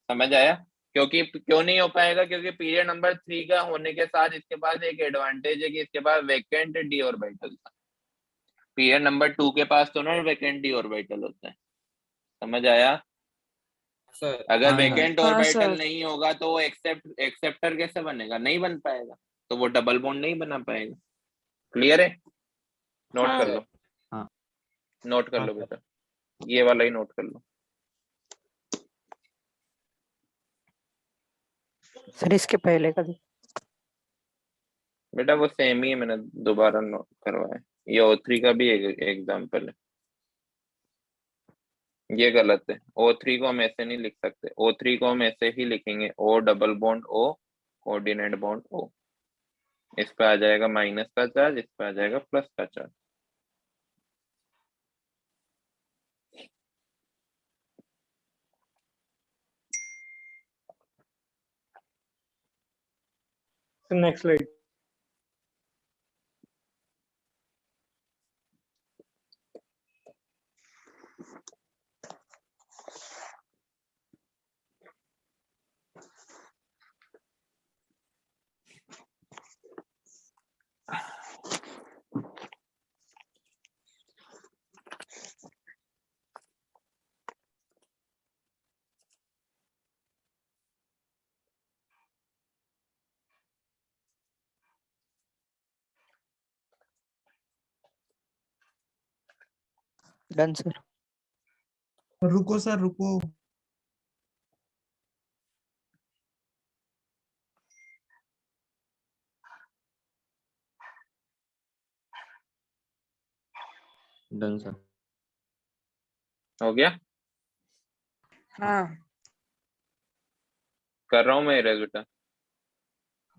समझ आया। क्योंकि क्यों नहीं हो पाएगा, क्योंकि पीरियड नंबर 3 का होने के साथ इसके पास एक एडवांटेज है कि इसके पास वेकेंट डी ऑर्बिटल था। पीरियड नंबर 2 के पास तो ना वेकेंट डी ऑर्बिटल होता है। समझ आया। सर। अगर हाँ सर। वेकेंट हाँ ऑर्बिटल सर। नहीं होगा तो वो एक्सेप्टर कैसे बनेगा, नहीं बन पाएगा, तो वो डबल बॉन्ड नहीं बना पाएगा। क्लियर है, नोट हाँ कर लो, हाँ नोट कर हाँ लो सर। बेटा, ये वाला ही नोट कर लो। सर इसके पहले का बेटा वो सेम ही है, मैंने दोबारा नोट करवाया। ये O3 का भी एक एग्जाम्पल है, ये गलत है। O3 को हम ऐसे नहीं लिख सकते, O3 को हम ऐसे ही लिखेंगे O double bond O coordinate bond O। इस पे आ जाएगा माइनस का चार्ज, इस पे आ जाएगा प्लस का charge. Next slide. Done sir. रुको सर रुको। Done sir. हो गया? हाँ कर रहा हूँ मैं इरेज बेटा।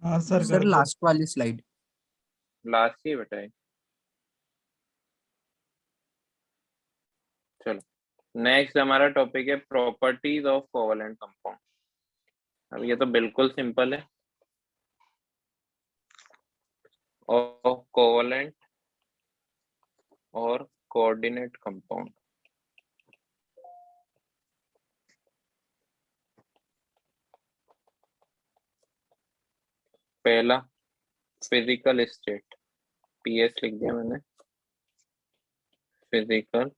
हाँ सर सर कर दो। लास्ट वाली स्लाइड। लास्ट ही बेटा है। चलो नेक्स्ट हमारा टॉपिक है प्रॉपर्टीज ऑफ कोवेलेंट कंपाउंड। अब ये तो बिल्कुल सिंपल है। और कोवेलेंट और कोऑर्डिनेट कंपाउंड। पहला फिजिकल स्टेट, पीएस लिख दिया मैंने, फिजिकल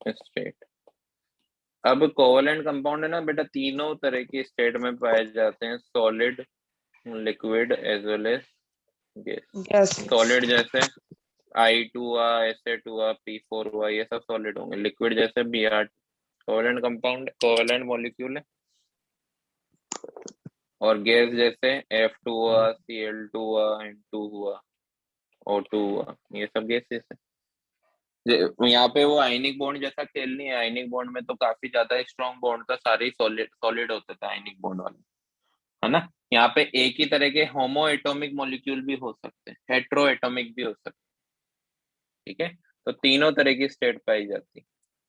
स्टेट। अब कोवेलेंट कंपाउंड है ना बेटा, तीनों तरह की स्टेट में पाए जाते हैं, solid, liquid as well as gas. Yes solid जैसे I2 हुआ, SF हुआ, P4 हुआ, ये सब सॉलिड होंगे। लिक्विड जैसे Br, covalent compound, covalent molecule है। और गैस जैसे F2 हुआ, Cl2 हुआ, N2 हुआ, O2 हुआ, ये सब गैसेस है। यहाँ पे वो आयनिक बॉन्ड जैसा खेल नहीं है। आयनिक बॉन्ड में तो काफी ज्यादा स्ट्रॉन्ग बॉन्ड था, सारे सॉलिड होते थे आयनिक बॉन्ड वाले, है ना। यहाँ पे एक ही तरह के होमो एटॉमिक मॉलिक्यूल भी हो सकते हैं, हेट्रो एटॉमिक भी हो सकते हैं, ठीक है। तो तीनों तरह की स्टेट पाई जाती।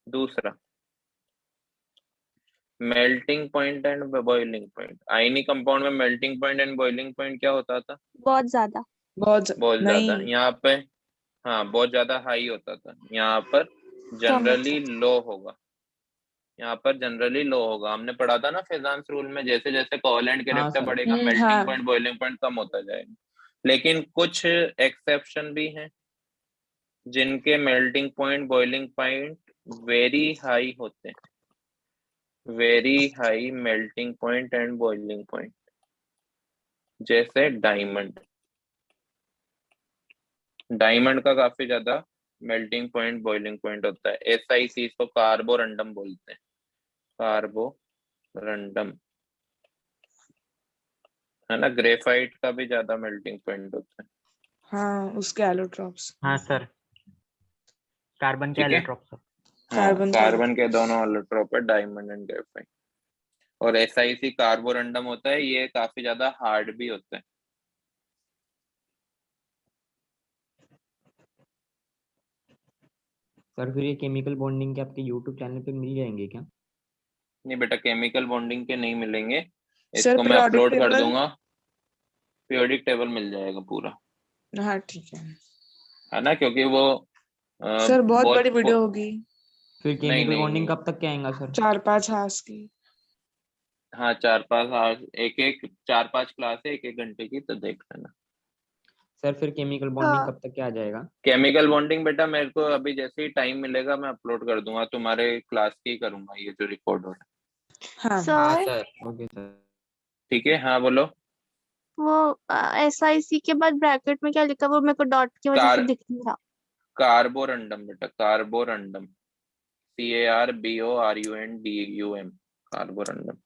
दूसरा melting point and boiling point. Ionic compound में melting point and boiling point क्या होता था? बहुत ज्यादा। बहुत ज्यादा। नहीं यहाँ पे हाँ बहुत ज्यादा हाई होता था। यहाँ पर जनरली लो होगा। यहाँ पर जनरली लो होगा। हमने पढ़ा था ना फिजांस रूल में, जैसे जैसे कोवेलेंट कैरेक्टर बढ़ेगा मेल्टिंग हाँ पॉइंट बॉइलिंग पॉइंट कम होता जाएगा। लेकिन कुछ एक्सेप्शन भी हैं जिनके melting point boiling point very high होते हैं, very high melting point and boiling point, जैसे डायमंड। डायमंड का काफी ज्यादा मेल्टिंग पॉइंट बॉइलिंग पॉइंट होता है। SiC इसको कार्बोरंडम बोलते हैं, कार्बोरंडम, है ना। ग्रेफाइट का भी ज्यादा मेल्टिंग पॉइंट होता है। हाँ उसके एलोट्रॉप्स हाँ सर, कार्बन के ठीक है। Allotrope sir. हाँ कार्बन कार्बन के दोनों एलोट्रॉप है, डायमंड एंड ग्रेफाइट। और SiC कार्बोरंडम होता है, ये काफी ज्यादा हार्ड भी होता है। सर फिर ये केमिकल बॉन्डिंग के आपके यूट्यूब चैनल पे मिल जाएंगे क्या? नहीं बेटा, केमिकल बॉन्डिंग के नहीं मिलेंगे। सर इसको मैं periodic अपलोड कर table? दूंगा, पीरियोडिक टेबल मिल जाएगा पूरा, हाँ ठीक है ना। क्योंकि वो सर बहुत बहुत बड़ी वीडियो होगी, फिर नहीं केमिकल नहीं बॉन्डिंग नहीं, कब तक के आएगा सर? 4-5 हार्स की। हाँ 4-5 आवर्स, एक 4-5 क्लास है 1-1 घंटे की, तो देख लेना। सर फिर केमिकल बॉन्डिंग कब तक के आ जाएगा? केमिकल बॉन्डिंग बेटा मेरे को अभी जैसे ही टाइम मिलेगा मैं अपलोड कर दूंगा, तुम्हारे क्लास की करूंगा ये जो रिकॉर्ड हो रहा है। हाँ सर सर ओके सर। ठीक है। हाँ बोलो। वो SIC के बाद ब्रैकेट में क्या लिखा वो मेरे को डॉट की वजह से दिख नहीं रहा। कार्बोरंडम बेटा, कार्बोरंडम, CARBORUNDUM, कार्बोरंडम,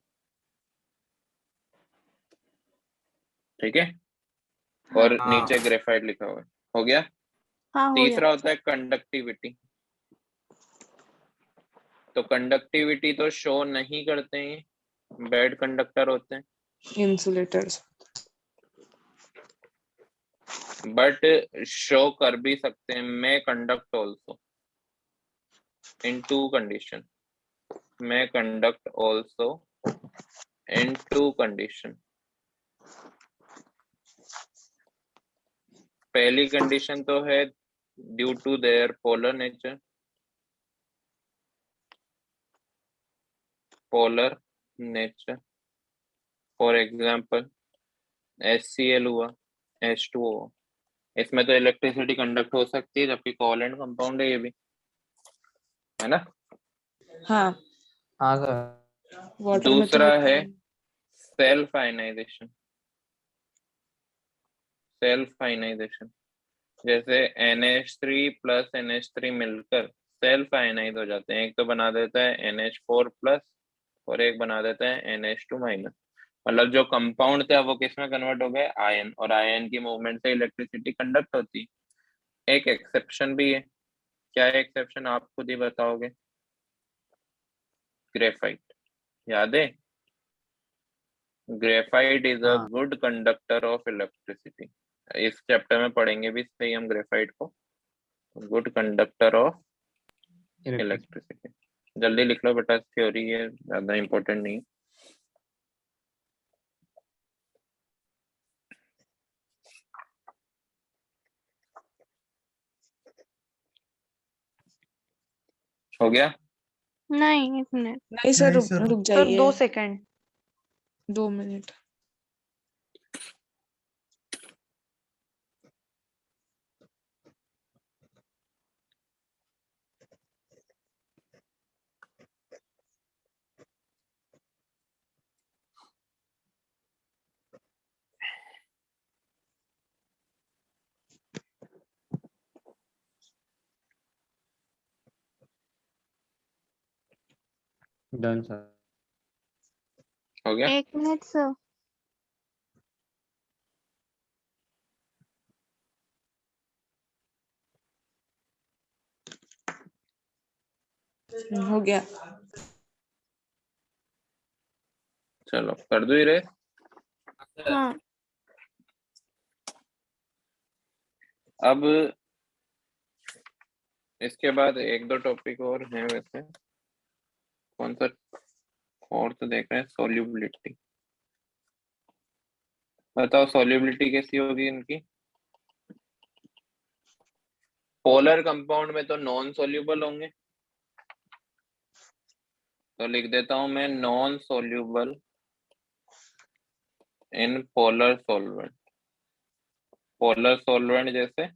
ठीक है। और हाँ नीचे ग्रेफाइट लिखा हुआ है। हो गया। हाँ हो गया। तीसरा होता है कंडक्टिविटी। तो कंडक्टिविटी तो शो नहीं करते हैं, बैड कंडक्टर होते हैं, इंसुलेटर्स। बट शो कर भी सकते हैं, may conduct also in two condition, may conduct also in two condition। पहली कंडीशन तो है due to their polar nature, polar nature. For example HCl हुआ, H2O, इसमें तो इलेक्ट्रिसिटी कंडक्ट हो सकती है, जबकि कोवैलेंट कंपाउंड है ये भी, है ना। हाँ हाँ सर। वाटर में तो दूसरा होता है है। सेल्फ आयनाइजेशन, सेल्फ आयनाइजेशन जैसे NH3 प्लस NH3 मिलकर सेल्फ आयनाइज हो जाते हैं। एक तो बना देता है NH4 प्लस और एक बना देता है NH2 माइनस। मतलब जो कंपाउंड था वो किस में कन्वर्ट हो गए, आयन, और आयन की मूवमेंट से इलेक्ट्रिसिटी कंडक्ट होती है। एक एक्सेप्शन भी है, क्या है एक्सेप्शन आप खुद ही बताओगे। ग्रेफाइट, याद है, ग्रेफाइट इज अ हाँ। Good conductor of electricity. इस चैप्टर में पढ़ेंगे भी सही हम ग्रेफाइट को, गुड कंडक्टर ऑफ इलेक्ट्रिसिटी। जल्दी लिख लो बेटा, थ्योरी है, ज्यादा इंपॉर्टेंट नहीं। हो गया। नहीं, एक मिनट। नहीं सर, नहीं सर। रुक सर जाइए 2 सेकंड। 2 मिनट। Done sir. हो गया। 1 मिनट सर। हो गया। चलो कर दो रे। हाँ, अब इसके बाद एक दो टॉपिक और हैं वैसे। कौन सा और तो देख रहे हैं, सॉल्युबिलिटी। बताओ सॉल्युबिलिटी कैसी होगी इनकी। पोलर कंपाउंड में तो नॉन सॉल्युबल होंगे, तो लिख देता हूं मैं non soluble in polar solvent. Polar solvent जैसे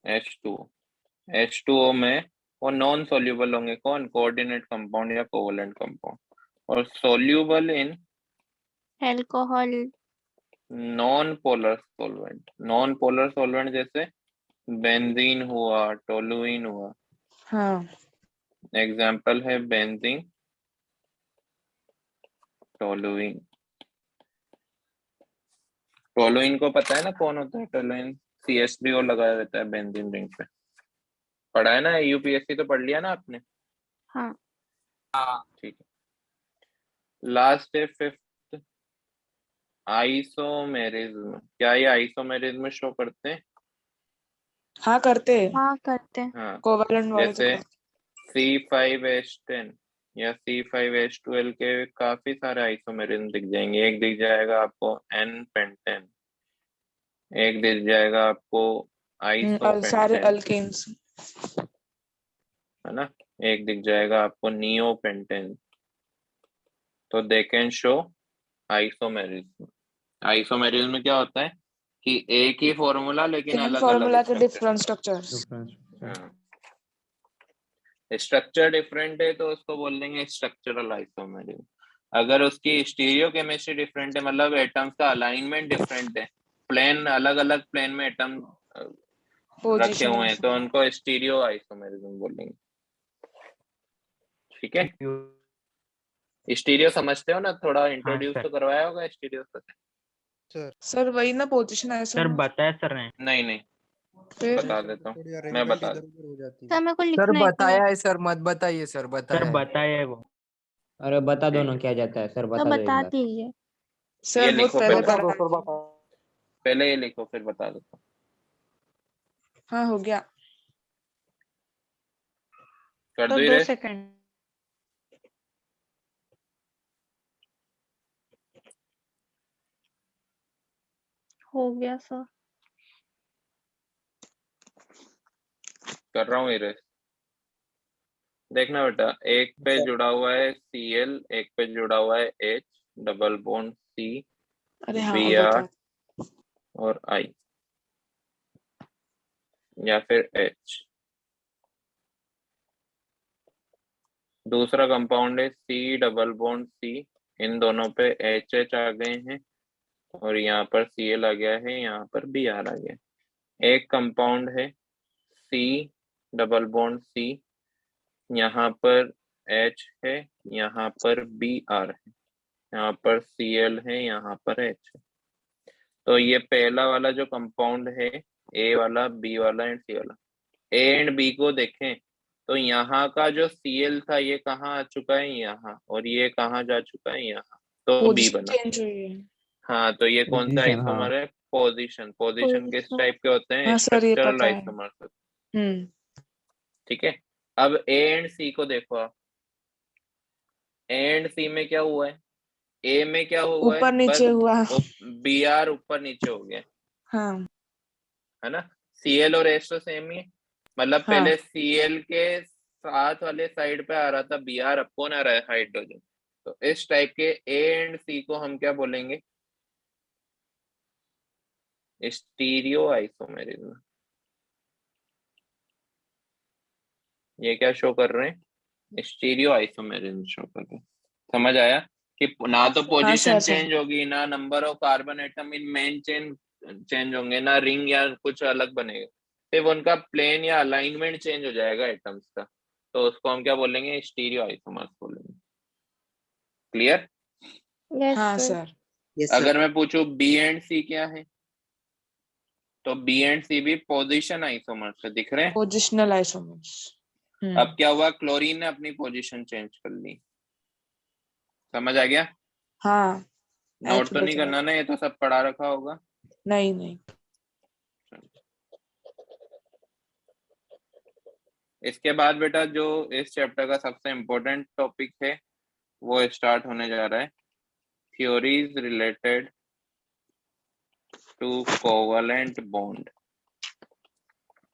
H2O, H2O में वो नॉन सॉल्युबल होंगे, कौन, कोऑर्डिनेट कंपाउंड या कोवैलेंट कंपाउंड। और soluble in alcohol, non polar solvent, non polar solvent जैसे बेंजीन हुआ, टोलुइन हुआ। हाँ एग्जाम्पल है बेंजीन, टोलुइन। टोलुइन को पता है ना कौन होता है, टोलुइन CH3O लगाया रहता है बेंजीन रिंग पे। पढ़ा है ना, UPSC तो पढ़ लिया ना आपने। हाँ। ठीक है। लास्ट है 5th, आइसोमेरिज्म। क्या ये आइसोमेरिज्म शो करते हैं? हाँ करते हैं। हाँ करते हैं। हाँ, कोवैलेंट वाले तो जैसे करते C5H10 या C5H12 के काफी सारे आइसोमेरिज्म दिख जाएंगे। एक दिख जाएगा आपको N-पेंटेन, एक दिख जाएगा आपको सारे आइसोपेंटेन, अल्केन्स। है ना, एक दिख जाएगा आपको नियोपेंटेन। तो they can show isomerism. Isomerism में क्या होता है कि एक ही फॉर्मूला लेकिन सेम अलग अलग फॉर्मूला के structure. Different structures. Structure different है तो उसको बोल देंगे स्ट्रक्चरल आइसोमेरिज्म। अगर उसकी स्टीरियो केमिस्ट्री डिफरेंट है, मतलब एटम्स का अलाइनमेंट डिफरेंट है, प्लेन अलग अलग प्लेन में एटम रखे हुए हैं, तो उनको स्टीरियो आइसोमेरिज्म बोलेंगे। ठीक है, स्टीरियो समझते हो ना, थोड़ा इंट्रोड्यूस सर। तो करवाया होगा स्टीरियो से। सर वही ना पोजीशन है सर बताया सर ने। नहीं नहीं, फिर बता देता हूँ, मैं बता दूँ। सर मेरे को सर लिखना है, एक बताया मिनट। है सर, मत बताइए सर, सर बताया है। बताया है वो। अरे बता दो ठीक ना है। क्या जाता है सर, तो बता दो एक बता बार। दीजिए। ये सर बहुत लिखो पहले पहले। करा। पहले ये लिखो फिर बता देता हूँ। हाँ हो गया। कर सर दो 2 रे। सेकंड। हो गया सर। कर रहा हूँ इरेज। देखना बेटा, एक पे जुड़ा हुआ है Cl, एक पे जुड़ा हुआ है H, डबल बॉन्ड C, अरे हाँ Br बता। और I या फिर H। दूसरा कंपाउंड है C डबल बॉन्ड C, इन दोनों पे HH आ गए हैं और यहाँ पर Cl आ गया है, यहाँ पर Br आ गया है। एक कंपाउंड है C डबल बॉन्ड C, यहाँ पर H है, यहाँ पर Br है, यहाँ पर Cl है, यहाँ पर H है। तो ये पहला वाला जो कंपाउंड है, A वाला, B वाला एंड C वाला, A एंड B को देखें तो यहाँ का जो Cl था ये कहाँ आ चुका है, यहाँ, और ये कहाँ जा चुका है, यहाँ, तो B पोजीशन बना। चेंज हुई है। हाँ, तो ये कौन सा पोजीशन, आइसोमर है? पोजीशन। पोजीशन किस पोजीशन। टाइप के होते हैं? हाँ सर ये स्ट्रक्चरल पता है। आइसोमर। हम्म। ठीक है। अब A एंड C को देखो आप, A एंड C में क्या हुआ है? A में क्या हुआ है? ऊपर नीचे हुआ। Br ऊपर नीचे हो गया, हाँ है ना? Cl और H तो सेम ही है, मतलब हाँ। पहले Cl के साथ वाले साइड पे आ रहा था Br, अब कौन आ रहा है? हाइड्रोजन। तो इस टाइप के A एंड C को हम क्या बोलेंगे? Stereo isomerism. ये क्या शो कर रहे हैं? स्टीरियो आइसोमेरिज्म शो कर रहे हैं। समझ आया कि ना तो पोजीशन सर। चेंज होगी, ना number of carbon atom in main chain change होंगे, ना रिंग या कुछ अलग बनेगा, सिर्फ उनका प्लेन या अलाइनमेंट चेंज हो जाएगा एटम्स का। तो उसको हम क्या बोलेंगे? स्टीरियो आइसोमर्स बोलेंगे। क्लियर? यस हाँ सर। सर। अगर मैं पूछूं बी एंड सी क्या है, तो बी एंड सी भी पोजीशन आइसोमर्स है, दिख रहे हैं? Positional isomers. अब क्या हुआ? क्लोरीन ने अपनी पोजीशन चेंज कर ली। समझ आ गया? हाँ। नोट H तो नहीं बचा। करना ना, ये तो सब पढ़ा रखा होगा। नहीं नहीं। इसके बाद बेटा जो इस चैप्टर का सबसे इम्पोर्टेंट टॉपिक है वो स्टार्ट होने जा रहा है, theories related to covalent bond.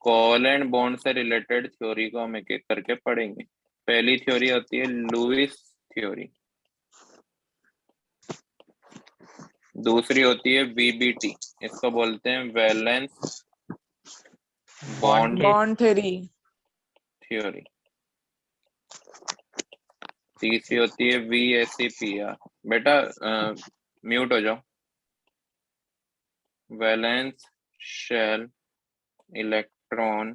Covalent bond से रिलेटेड थ्योरी को हम एक एक करके पढ़ेंगे। पहली थ्योरी होती है लुईस थ्योरी, दूसरी होती है वीबीटी, इसको बोलते हैं वैलेंस बॉन्ड बॉन्ड थ्योरी। तीसरी होती है VSEPR। बेटा म्यूट हो जाओ। Valence shell electron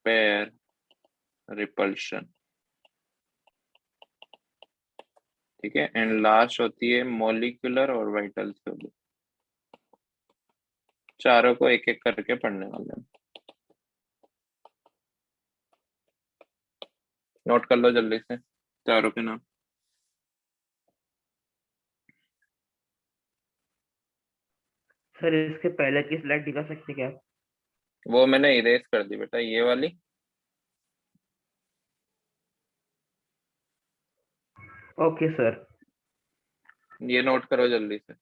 pair repulsion. ठीक है। एंड लास्ट होती है मॉलिक्यूलर ऑर्बिटल थ्योरी। चारों को एक एक करके पढ़ने वाले हैं। नोट कर लो जल्दी से चारों के नाम। सर इसके पहले की स्लाइड दिखा सकते क्या? वो मैंने इरेज कर दी बेटा, ये वाली। Okay sir. ये नोट करो जल्दी से।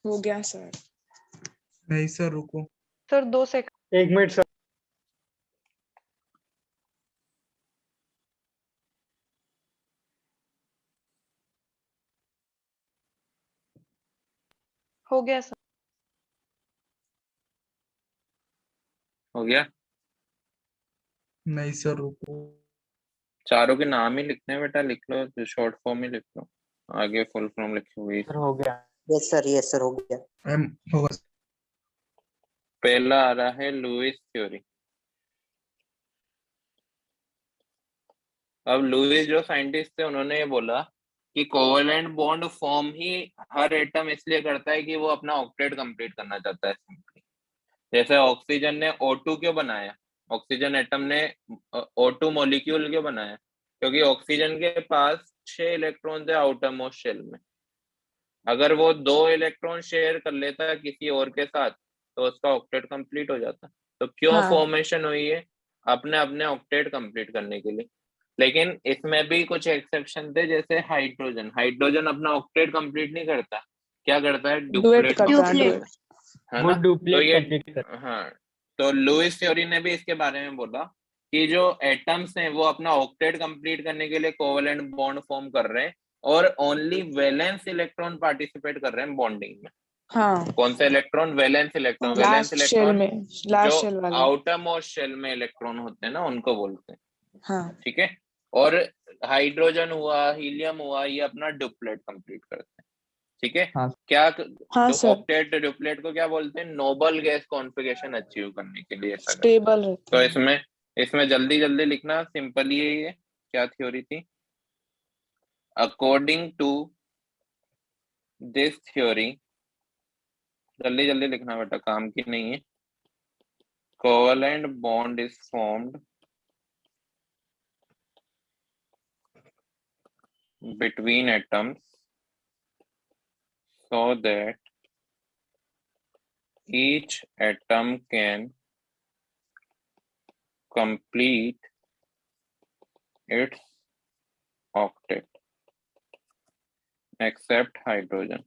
हो गया सर। नहीं सर, रुको। Sir 2 second. 1 minute sir. हो गया सर। हो गया? नहीं सर, रुको। चारों के नाम ही लिखने हैं बेटा, लिख लो, शॉर्ट फॉर्म ही लिख लो, आगे फुल फॉर्म लिखी हुई। सर हो गया। यस सर हो गया। होगा। पहला आ रहा है लुईस थ्योरी। अब लुईस जो साइंटिस्ट थे उन्होंने ये बोला कि कोवेलेंट बॉन्ड फॉर्म ही हर एटम इसलिए करता है कि वो अपना ऑक्टेट कंप्लीट करना चाहता है सिंपली। जैसे ऑक्सीजन ने O2 क्यों बनाया? ऑक्सीजन एटम ने O2 मॉलिक्यूल क्यों बनाया? क्योंकि ऑक्सीजन के पास 6 इलेक्ट्रॉन है आउटर मोस्ट शेल में। अगर वो 2 इलेक्ट्रॉन शेयर कर लेता है किसी और के साथ तो उसका ऑक्टेट कंप्लीट हो जाता। तो क्यों हाँ। फॉर्मेशन हुई है? अपने अपने ऑक्टेट कंप्लीट करने के लिए। लेकिन इसमें भी कुछ एक्सेप्शन थे, जैसे हाइड्रोजन। हाइड्रोजन अपना ऑक्टेट कंप्लीट नहीं करता, क्या करता है? डुएट डुप्लेट करता है, Duplet. डुएट। है वो ना? तो डुप्लेट ये कंप्लीट कर। हाँ, तो लुईस थ्योरी ने भी इसके बारे में बोला कि जो एटम्स हैं वो अपना ऑक्टेट कंप्लीट करने के लिए कोवेलेंट बॉन्ड फॉर्म कर रहे हैं और ओनली वैलेंस इलेक्ट्रॉन पार्टिसिपेट कर रहे हैं बॉन्डिंग में। हाँ, कौन सा electron? Valence electron. Valence last shell electron में, लास्ट शेल जो वाले। आउटर मोस्ट शेल में इलेक्ट्रॉन होते हैं ना, उनको बोलते हैं। हाँ, ठीक है। और हाइड्रोजन हुआ, हीलियम हुआ, ये अपना डुप्लेट कंप्लीट करते हैं। ठीक है। हाँ। क्या हाँ सर, ऑक्टेट डुप्लेट को क्या बोलते हैं? नोबल गैस कॉन्फ़िगरेशन अचीव करने के लिए ऐसा करते हैं। स्टेबल रहता तो है। इसमें जल्दी जल्दी लिखना, सिंपल ही है ये। क्या थ्योरी थी? अकॉर्डिंग टू दिस थ्योरी, जल्दी जल्दी लिखना बेटा, काम की नहीं है। Covalent bond is formed between atoms so that each atom can complete its octet except hydrogen.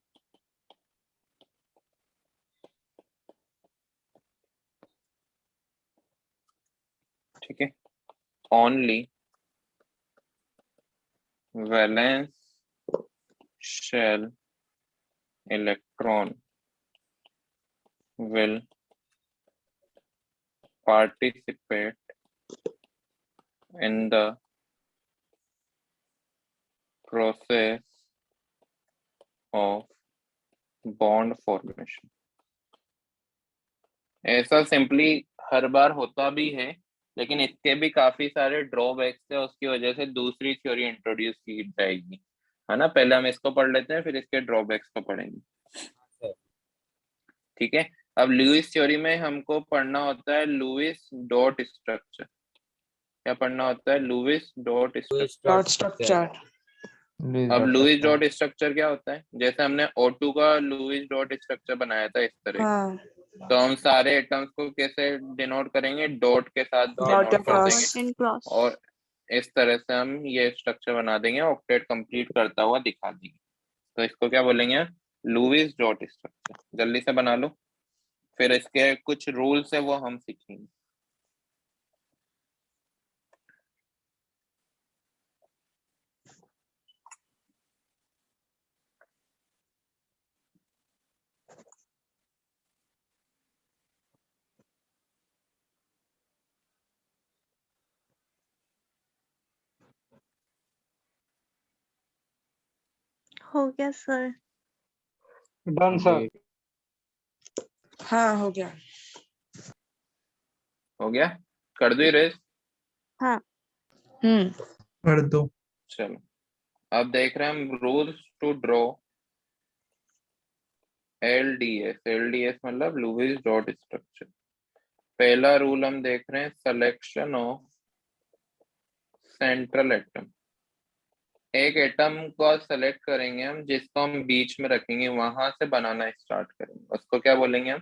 ठीक है। Only valence shell electron will participate in the process of bond formation. ऐसा सिंपली हर बार होता भी है, लेकिन इसके भी काफी सारे ड्रॉबैक्स है, उसकी वजह से दूसरी थ्योरी इंट्रोड्यूस की जाएगी, है ना। पहले हम इसको पढ़ लेते हैं, फिर इसके ड्रॉबैक्स को पढ़ेंगे। ठीक है। अब लुईस थ्योरी में हमको पढ़ना होता है लुईस डॉट स्ट्रक्चर। क्या पढ़ना होता है? Lewis dot structure. Dot structure. अब लुईस डॉट स्ट्रक्चर क्या होता है? जैसे हमने O2 का लुईस डॉट स्ट्रक्चर बनाया था इस तरह, हाँ, तो हम सारे एटम्स को कैसे डिनोट करेंगे? डॉट के साथ डॉट डिनोट या कर क्रॉस। देंगे, And cross. और इस तरह से हम ये स्ट्रक्चर बना देंगे, ऑक्टेट कंप्लीट करता हुआ दिखा देंगे। तो इसको क्या बोलेंगे? Lewis dot structure. जल्दी से बना लो, फिर इसके कुछ रूल्स है वो हम सीखेंगे। हो गया सर। Done sir. हाँ, हो गया। हो गया? कर दो रेस। कर दो। चलो, अब देख रहे हैं हम rules to draw LDS। LDS मतलब लुईस डॉट स्ट्रक्चर। पहला रूल हम देख रहे हैं, सिलेक्शन ऑफ सेंट्रल एटम। एक एटम को सेलेक्ट करेंगे हम, जिसको हम बीच में रखेंगे, वहां से बनाना स्टार्ट करेंगे, उसको क्या बोलेंगे हम?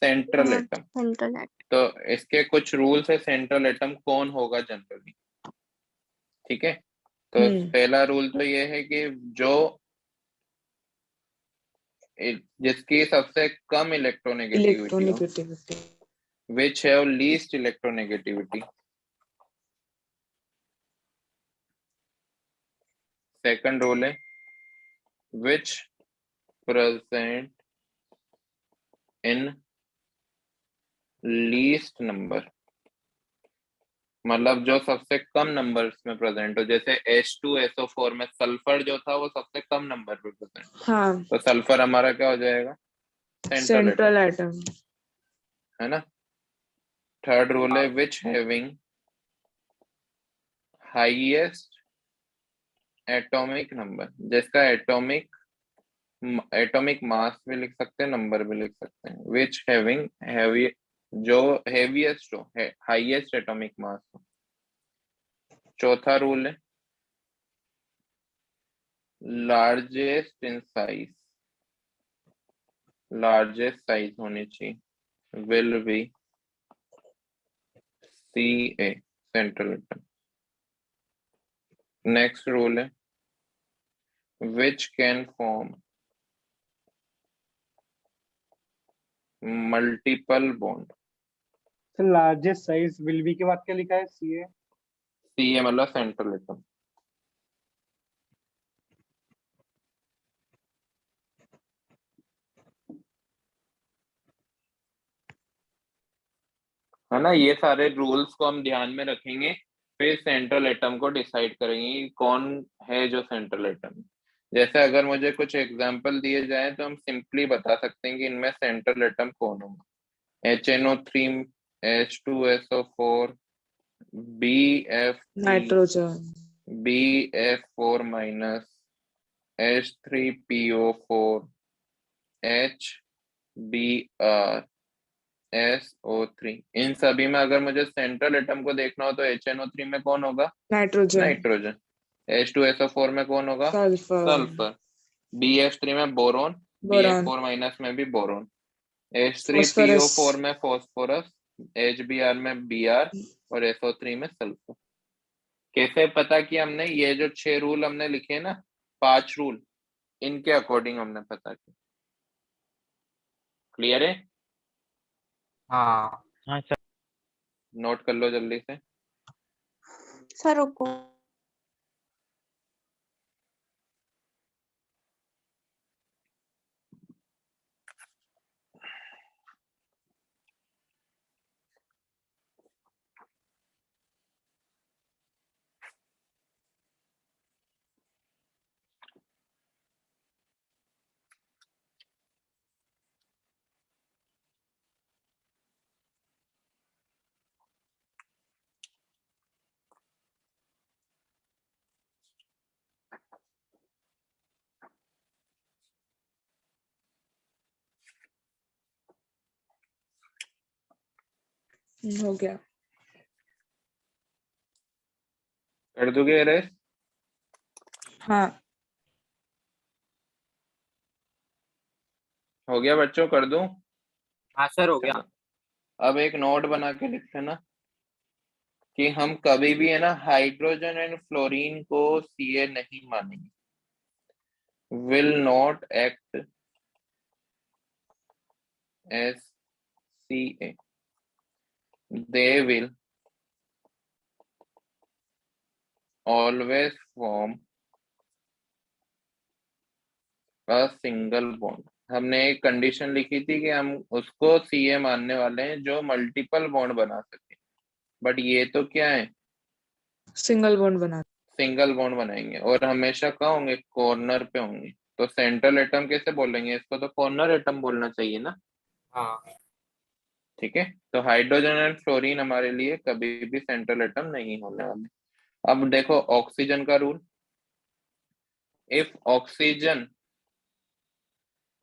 Central atom. Central atom. तो इसके कुछ रूल्स है, सेंट्रल एटम कौन होगा जनरली। ठीक है। तो पहला रूल तो ये है कि जो जिसकी सबसे कम इलेक्ट्रोनेगेटिविटी हो, electronegativity. which have least electronegativity. Second rule है which present in least number, मतलब जो सबसे कम नंबर्स में प्रेजेंट हो। जैसे H2SO4 में सल्फर जो था वो सबसे कम नंबर पे प्रेजेंट, हाँ, तो सल्फर हमारा क्या हो जाएगा? Central atom. है ना। थर्ड रूल है which having highest atomic number, जिसका एटॉमिक मास भी लिख सकते हैं, नंबर भी लिख सकते हैं। विच हैविंग हैवी, जो हेवीएस्ट हो, हाईएस्ट एटॉमिक मास हो। चौथा रूल है largest in size, largest size होनी चाहिए, will be CA central atom. Next rule है which can form multiple bond। Largest size will be के बाद क्या लिखा है? CA। CA मतलब सेंट्रल एटम। है ना, ये सारे रूल्स को हम ध्यान में रखेंगे, फिर सेंट्रल एटम को डिसाइड करेंगे कि कौन है जो सेंट्रल एटम है। जैसे अगर मुझे कुछ एग्जांपल दिए जाए तो हम सिंपली बता सकते हैं कि इनमें सेंट्रल एटम कौन होगा। HNO3, H2SO4, BF3, nitrogen, BF4 minus, H3PO4, HBr, SO3। इन सभी में अगर मुझे सेंट्रल एटम को देखना हो तो HNO3 में कौन होगा? Nitrogen, nitrogen. H2SO4 में कौन होगा? Sulphur, sulphur. BF3 में बोरोन, बोरान, BF4 माइनस में भी बोरोन। फास्फोरस। H3PO4 में फॉस्फोरस, HBr में Br और SO3 में सल्फर। कैसे पता कि हमने ये जो 6 रूल हमने लिखे ना, 5 रूल, इनके अकॉर्डिंग हमने पता किया। क्लियर है? हाँ सर। नोट कर लो जल्दी से। सर रुको। हो गया। कर दोगे रेस? हाँ, हो गया बच्चों, कर दूं? हाँ सर हो गया। चलो, अब एक नोट बना के लिख लेना कि हम कभी भी है ना हाइड्रोजन एंड फ्लोरीन को Ca नहीं मानेंगे। Will not act as Ca, they will always form a single bond। हमने एक कंडीशन लिखी थी कि हम उसको Ca मानने वाले हैं जो मल्टीपल बॉन्ड बना सके, बट ये तो क्या है, सिंगल बॉन्ड बना। सिंगल बॉन्ड बनाएंगे और हमेशा कहाँ होंगे? कॉर्नर पे होंगे। तो सेंट्रल एटम कैसे बोलेंगे इसको? तो कॉर्नर एटम बोलना चाहिए ना। हाँ ठीक है, तो हाइड्रोजन एंड फ्लोरीन हमारे लिए कभी भी सेंट्रल एटम नहीं होने वाले। अब देखो ऑक्सीजन का rule, if oxygen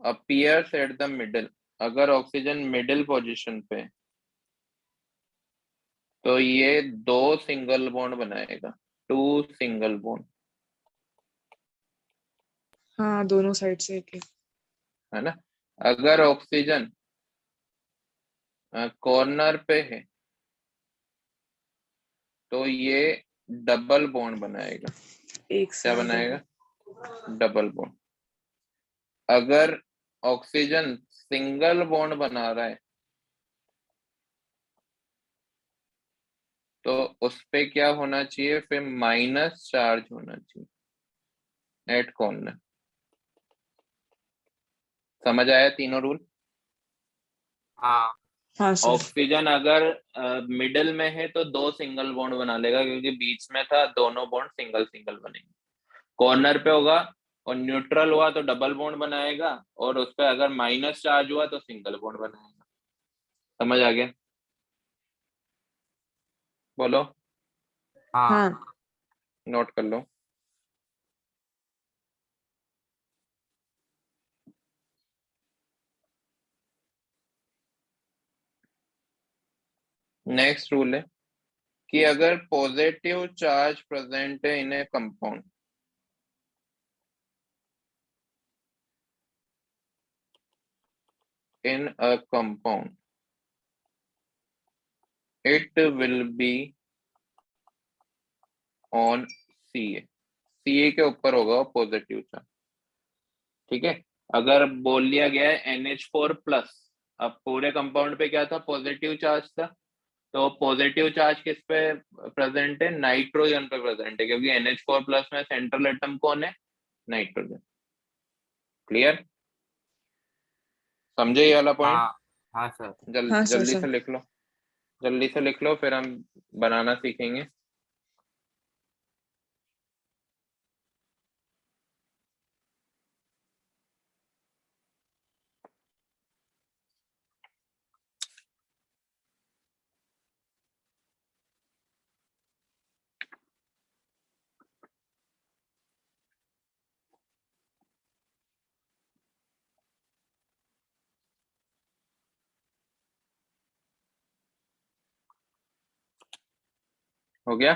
appears at the middle, अगर ऑक्सीजन मिडिल पोजीशन पे तो ये 2 सिंगल बॉन्ड बनाएगा, 2 सिंगल बॉन्ड, हाँ, दोनों साइड से एक एक। है ना। अगर ऑक्सीजन कॉर्नर पे है तो ये डबल बॉन्ड बनाएगा। एक क्या साइड बनाएगा? Double bond. अगर ऑक्सीजन सिंगल बॉन्ड बना रहा है तो उस पे क्या होना चाहिए? फिर माइनस चार्ज होना चाहिए एट कॉर्नर। समझ आया तीनों रूल? हाँ हाँ सर। ऑक्सीजन अगर मिडिल में है तो 2 सिंगल बॉन्ड बना लेगा क्योंकि बीच में था, दोनों बॉन्ड सिंगल सिंगल बनेंगे। कॉर्नर पे होगा और न्यूट्रल हुआ तो डबल बॉन्ड बनाएगा, और उस पर अगर माइनस चार्ज हुआ तो सिंगल बॉन्ड बनाएगा। समझ आ गया? बोलो। हाँ, नोट कर लो। नेक्स्ट रूल है कि अगर पॉजिटिव चार्ज प्रेजेंट है in a compound in a compound, it will be on Ca. Ca के ऊपर होगा पॉजिटिव चार्ज, ठीक है। अगर बोल लिया गया है NH4+, अब पूरे कंपाउंड पे क्या था, पॉजिटिव चार्ज था, तो पॉजिटिव चार्ज किस पे प्रेजेंट है, नाइट्रोजन पे प्रेजेंट है, क्योंकि NH4+ में सेंट्रल एटम कौन है, नाइट्रोजन। क्लियर, समझे ये वाला पॉइंट? हाँ सर। हाँ सर, जल्दी सर। से लिख लो, जल्दी से लिख लो, फिर हम बनाना सीखेंगे। हो गया?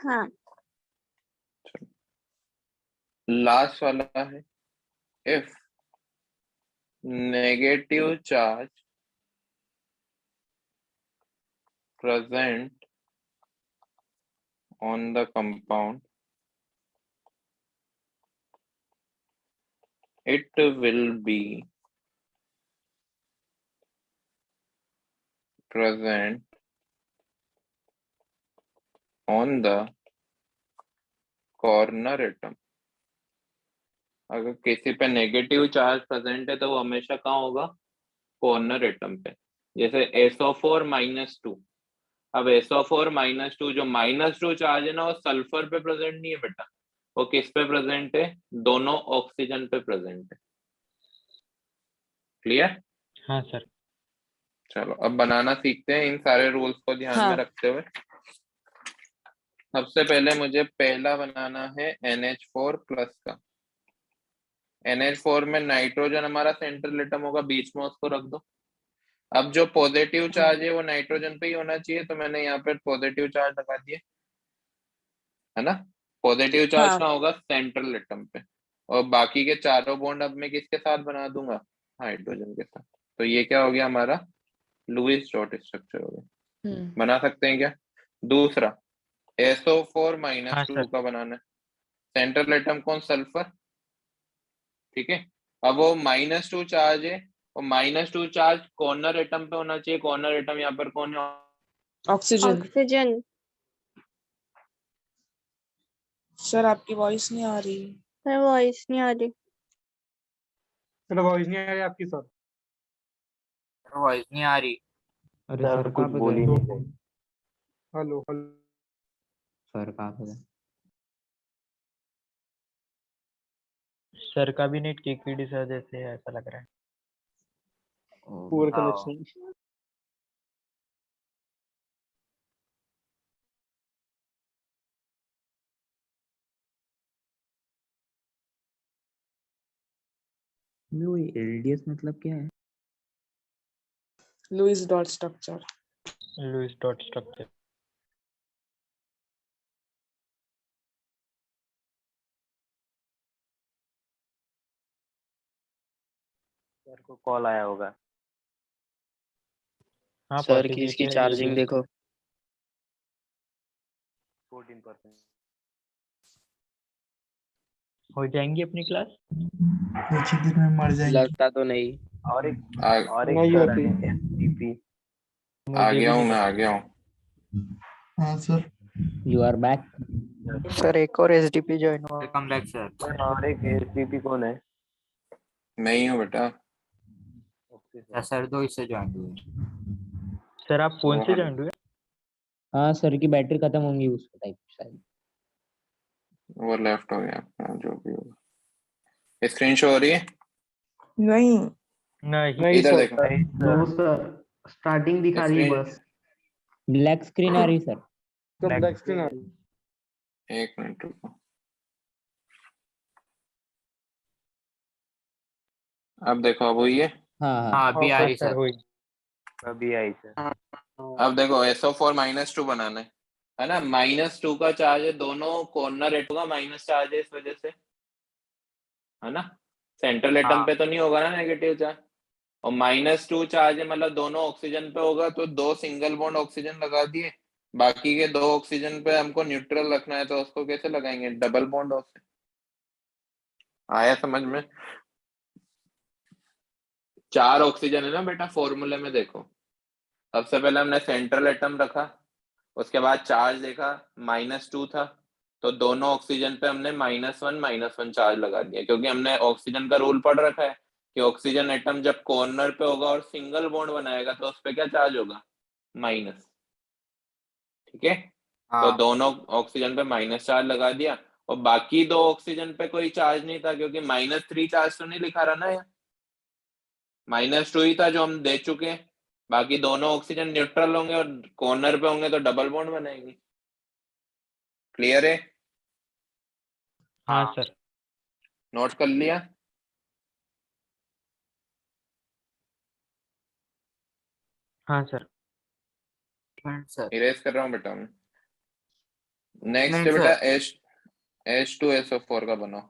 हाँ लास्ट वाला है, if negative charge present on the compound, it will be present on the corner atom। अगर किसी पे नेगेटिव चार्ज प्रेजेंट है तो वो हमेशा कहाँ होगा, कॉर्नर एटम पे। जैसे SO4-2, अब SO4-2 जो -2 चार्ज है ना, वो सल्फर पे प्रेजेंट नहीं है बेटा, वो किस पे प्रेजेंट है, दोनों ऑक्सीजन पे प्रेजेंट है। क्लियर? हाँ सर। चलो अब बनाना सीखते हैं इन सारे रूल्स को ध्यान में हाँ। रखते हुए। सबसे पहले मुझे पहला बनाना है NH4+ का। NH4 में नाइट्रोजन हमारा सेंट्रल एटम होगा, बीच में उसको रख दो। अब जो पॉजिटिव चार्ज है वो नाइट्रोजन पे ही होना चाहिए, तो मैंने यहाँ पे पॉजिटिव चार्ज लगा दिए, है ना। पॉजिटिव चार्ज हाँ। का होगा सेंट्रल एटम पे, और बाकी के चारों बॉन्ड अब मैं किसके साथ बना दूंगा, हाइड्रोजन के साथ। तो ये क्या हो गया हमारा, लुईस डॉट स्ट्रक्चर हो गया। बना सकते हैं क्या? दूसरा SO4-2 हाँ सर। का बनाना है, सेंट्रल एटम कौन, सल्फर, ठीक है। अब वो -2 चार्ज है, और -2 चार्ज कॉर्नर एटम पे होना चाहिए। कॉर्नर एटम यहाँ पर कौन है, ऑक्सीजन। ऑक्सीजन। सर आपकी वॉइस नहीं आ रही। सर वॉइस नहीं आ रही। सर वॉइस नहीं आ रही आपकी सर। वॉइस नहीं आ रही। अरे सर सर कुछ कहाँ पे बोल ही गए? नहीं रहे। Hello hello. सर कहाँ पे गए? सर का भी नेट केकेडी सर जैसे है, ऐसा लग रहा है। पुअर बताओ। कनेक्शन। वो LDS मतलब क्या है? Lewis dot structure. Lewis dot structure. Sir को कॉल आया होगा। हाँ सर की इसकी possibility है ये चार्जिंग भी। देखो। 14%। हो जाएंगी अपनी क्लास। कुछ ही दिन में मर जाएंगे। लगता तो नहीं। और एक नहीं सर होती। है SDP। आ मुझे गया भी हूँ, नहीं मैं आ पता। गया हूँ। हाँ sir. You are back. Sir एक और SDP ज्वाइन हुआ। Welcome back sir. सर और एक SDP कौन है? मैं ही हूँ बेटा। Okay sir. सर दो इससे ज्वाइन हुए। सर आप फोन से वो ज्वाइन हुए? हाँ सर की बैटरी खत्म होंगी उसका टाइप शायद। वो लेफ्ट हो गया अपना, जो भी होगा। स्क्रीन शो हो रही है? नहीं। नहीं नहीं इधर सर। देखो, सर। सर स्टार्टिंग दिखा रही है स्क्रीन, बस। ब्लैक स्क्रीन आ रही सर। तो ब्लैक स्क्रीन आ रही। एक मिनट रुको। अब देखो, अब हुई है। हाँ हाँ अभी आ रही सर सर। हुई। अभी आई सर। अब देखो SO4-2 बनाना है ना। -2 का चार्ज है, दोनों कॉर्नर एटम का माइनस चार्ज है इस वजह से, है ना। सेंट्रल एटम हाँ। पे तो नहीं होगा ना नेगेटिव चार्ज, और -2 चार्ज है मतलब दोनों ऑक्सीजन पे होगा, तो 2 सिंगल बॉन्ड ऑक्सीजन लगा दिए, बाकी के 2 ऑक्सीजन पे हमको न्यूट्रल रखना है, तो उसको कैसे लगाएंगे, डबल बॉन्ड ऑक्सीजन। आया समझ में? 4 ऑक्सीजन है ना बेटा फॉर्मूले में, देखो सबसे पहले हमने सेंट्रल एटम रखा, उसके बाद चार्ज देखा -2 था, तो दोनों ऑक्सीजन पे हमने -1 चार्ज लगा दिया, क्योंकि हमने ऑक्सीजन का रूल पढ़ रखा है कि ऑक्सीजन एटम जब कॉर्नर पे होगा और सिंगल बॉन्ड बनाएगा तो उस पे क्या चार्ज होगा, माइनस। ठीक है, तो दोनों ऑक्सीजन पे माइनस चार्ज लगा दिया, और बाकी 2 ऑक्सीजन पे कोई चार्ज नहीं था, क्योंकि -3 चार्ज तो नहीं लिखा रहा ना, -2 ही था जो हम दे चुके हैं, बाकी दोनों ऑक्सीजन न्यूट्रल होंगे और कॉर्नर पे होंगे तो डबल बॉन्ड बनाएंगे। क्लियर है? हाँ सर। नोट कर लिया? हाँ सर। सर इरेज कर रहा हूँ बेटा मैं। नेक्स्ट नहीं, है बेटा सर। H2SO4 का बनाओ।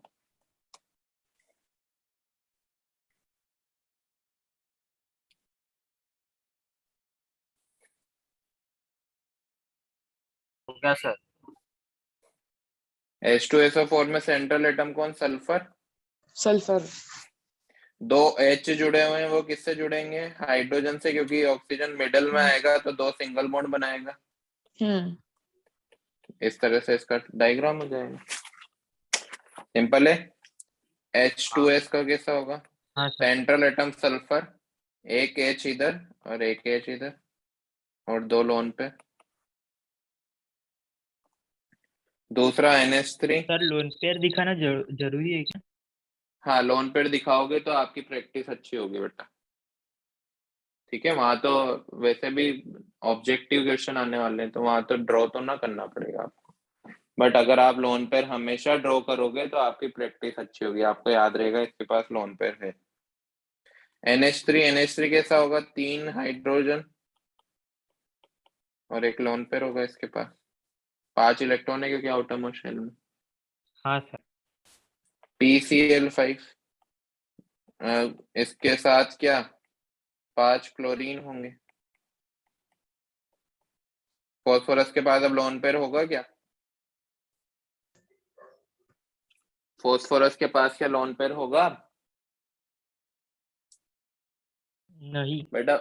हो गया सर। H2SO4 में सेंट्रल एटम कौन, सल्फर। सल्फर। 2 H जुड़े हुए हैं, वो किससे जुड़ेंगे, हाइड्रोजन से, क्योंकि ऑक्सीजन मिडल में आएगा तो 2 सिंगल बॉन्ड बनाएगा। इस तरह से इसका डायग्राम हो जाएगा, सिंपल है। H2S का कैसा होगा, हाँ सर। सेंट्रल एटम सल्फर, एक H इधर और एक H इधर, और 2 लोन पे। दूसरा NH3। सर लोन पेयर दिखाना जरूरी है क्या? हाँ, लोन पेयर दिखाओगे तो आपकी प्रैक्टिस अच्छी होगी बेटा। ठीक है, वहां तो वैसे भी ऑब्जेक्टिव क्वेश्चन आने वाले हैं, तो वहां तो ड्रॉ तो ना करना पड़ेगा आपको, बट अगर आप लोन पेयर हमेशा ड्रॉ करोगे तो आपकी प्रैक्टिस अच्छी होगी, आपको याद रहेगा इसके पास लोन पेयर है। NH3 कैसा होगा, 3 हाइड्रोजन और एक लोन पेयर होगा इसके पास, 5 इलेक्ट्रॉन है क्योंकि आउटर मोस्ट शेल में। हाँ सर। PCl5, इसके साथ क्या 5 क्लोरीन होंगे। फॉस्फोरस के पास अब लोन पेयर होगा क्या, फॉस्फोरस के पास क्या लोन पेयर होगा, नहीं बेटा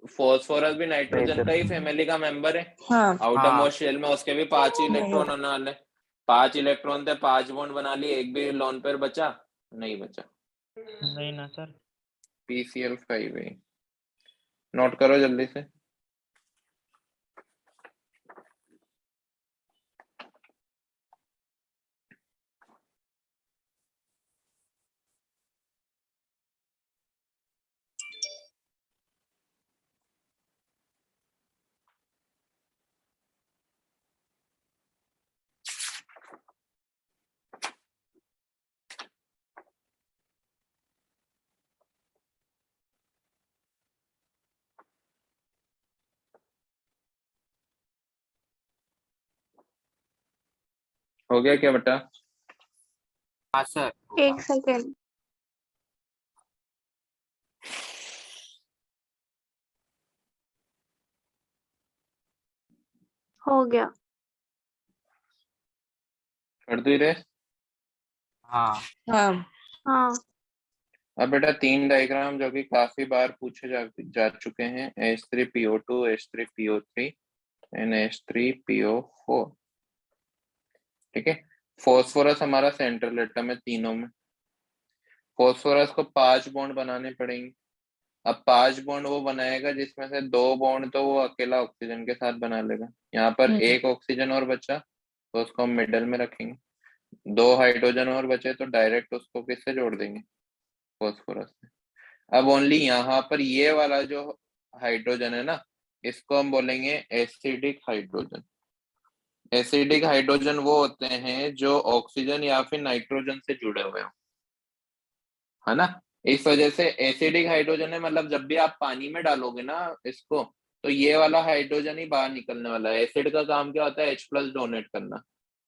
फॉस्फोरस भी नाइट्रोजन का ही फैमिली का मेंबर है। हाँ। आउटर मोस्ट शेल में उसके भी 5 ही नहीं इलेक्ट्रॉन होने वाले, 5 इलेक्ट्रॉन थे, 5 बॉन्ड बना लिए, एक भी लोन पेयर बचा नहीं बचा, नहीं ना सर। PCl5 है। नोट करो जल्दी से। हो गया क्या बेटा? हाँ सर। एक सेकेंड। हो गया। कर दी रे। हाँ। हाँ। हाँ। अब बेटा 3 डायग्राम जो कि काफी बार पूछे जा चुके हैं, H3PO2, H3PO3 एंड H3PO4। ठीक है, फॉस्फोरस हमारा सेंट्रल एटम है तीनों में, फॉस्फोरस को 5 बॉन्ड बनाने पड़ेंगे। अब 5 बॉन्ड वो बनाएगा जिसमें से 2 बॉन्ड तो वो अकेला ऑक्सीजन के साथ बना लेगा, यहाँ पर एक ऑक्सीजन और बचा तो उसको हम मिडल में रखेंगे, 2 हाइड्रोजन और बचे तो डायरेक्ट उसको किससे जोड़ देंगे, फॉस्फोरस से। अब ओनली यहाँ पर ये वाला जो हाइड्रोजन है ना, इसको हम बोलेंगे एसिडिक हाइड्रोजन। एसिडिक हाइड्रोजन वो होते हैं जो ऑक्सीजन या फिर नाइट्रोजन से जुड़े हुए हो, है ना, इस वजह से एसिडिक हाइड्रोजन है, मतलब जब भी आप पानी में डालोगे ना इसको, तो ये वाला हाइड्रोजन ही बाहर निकलने वाला है। एसिड का काम क्या होता है, H+ डोनेट करना,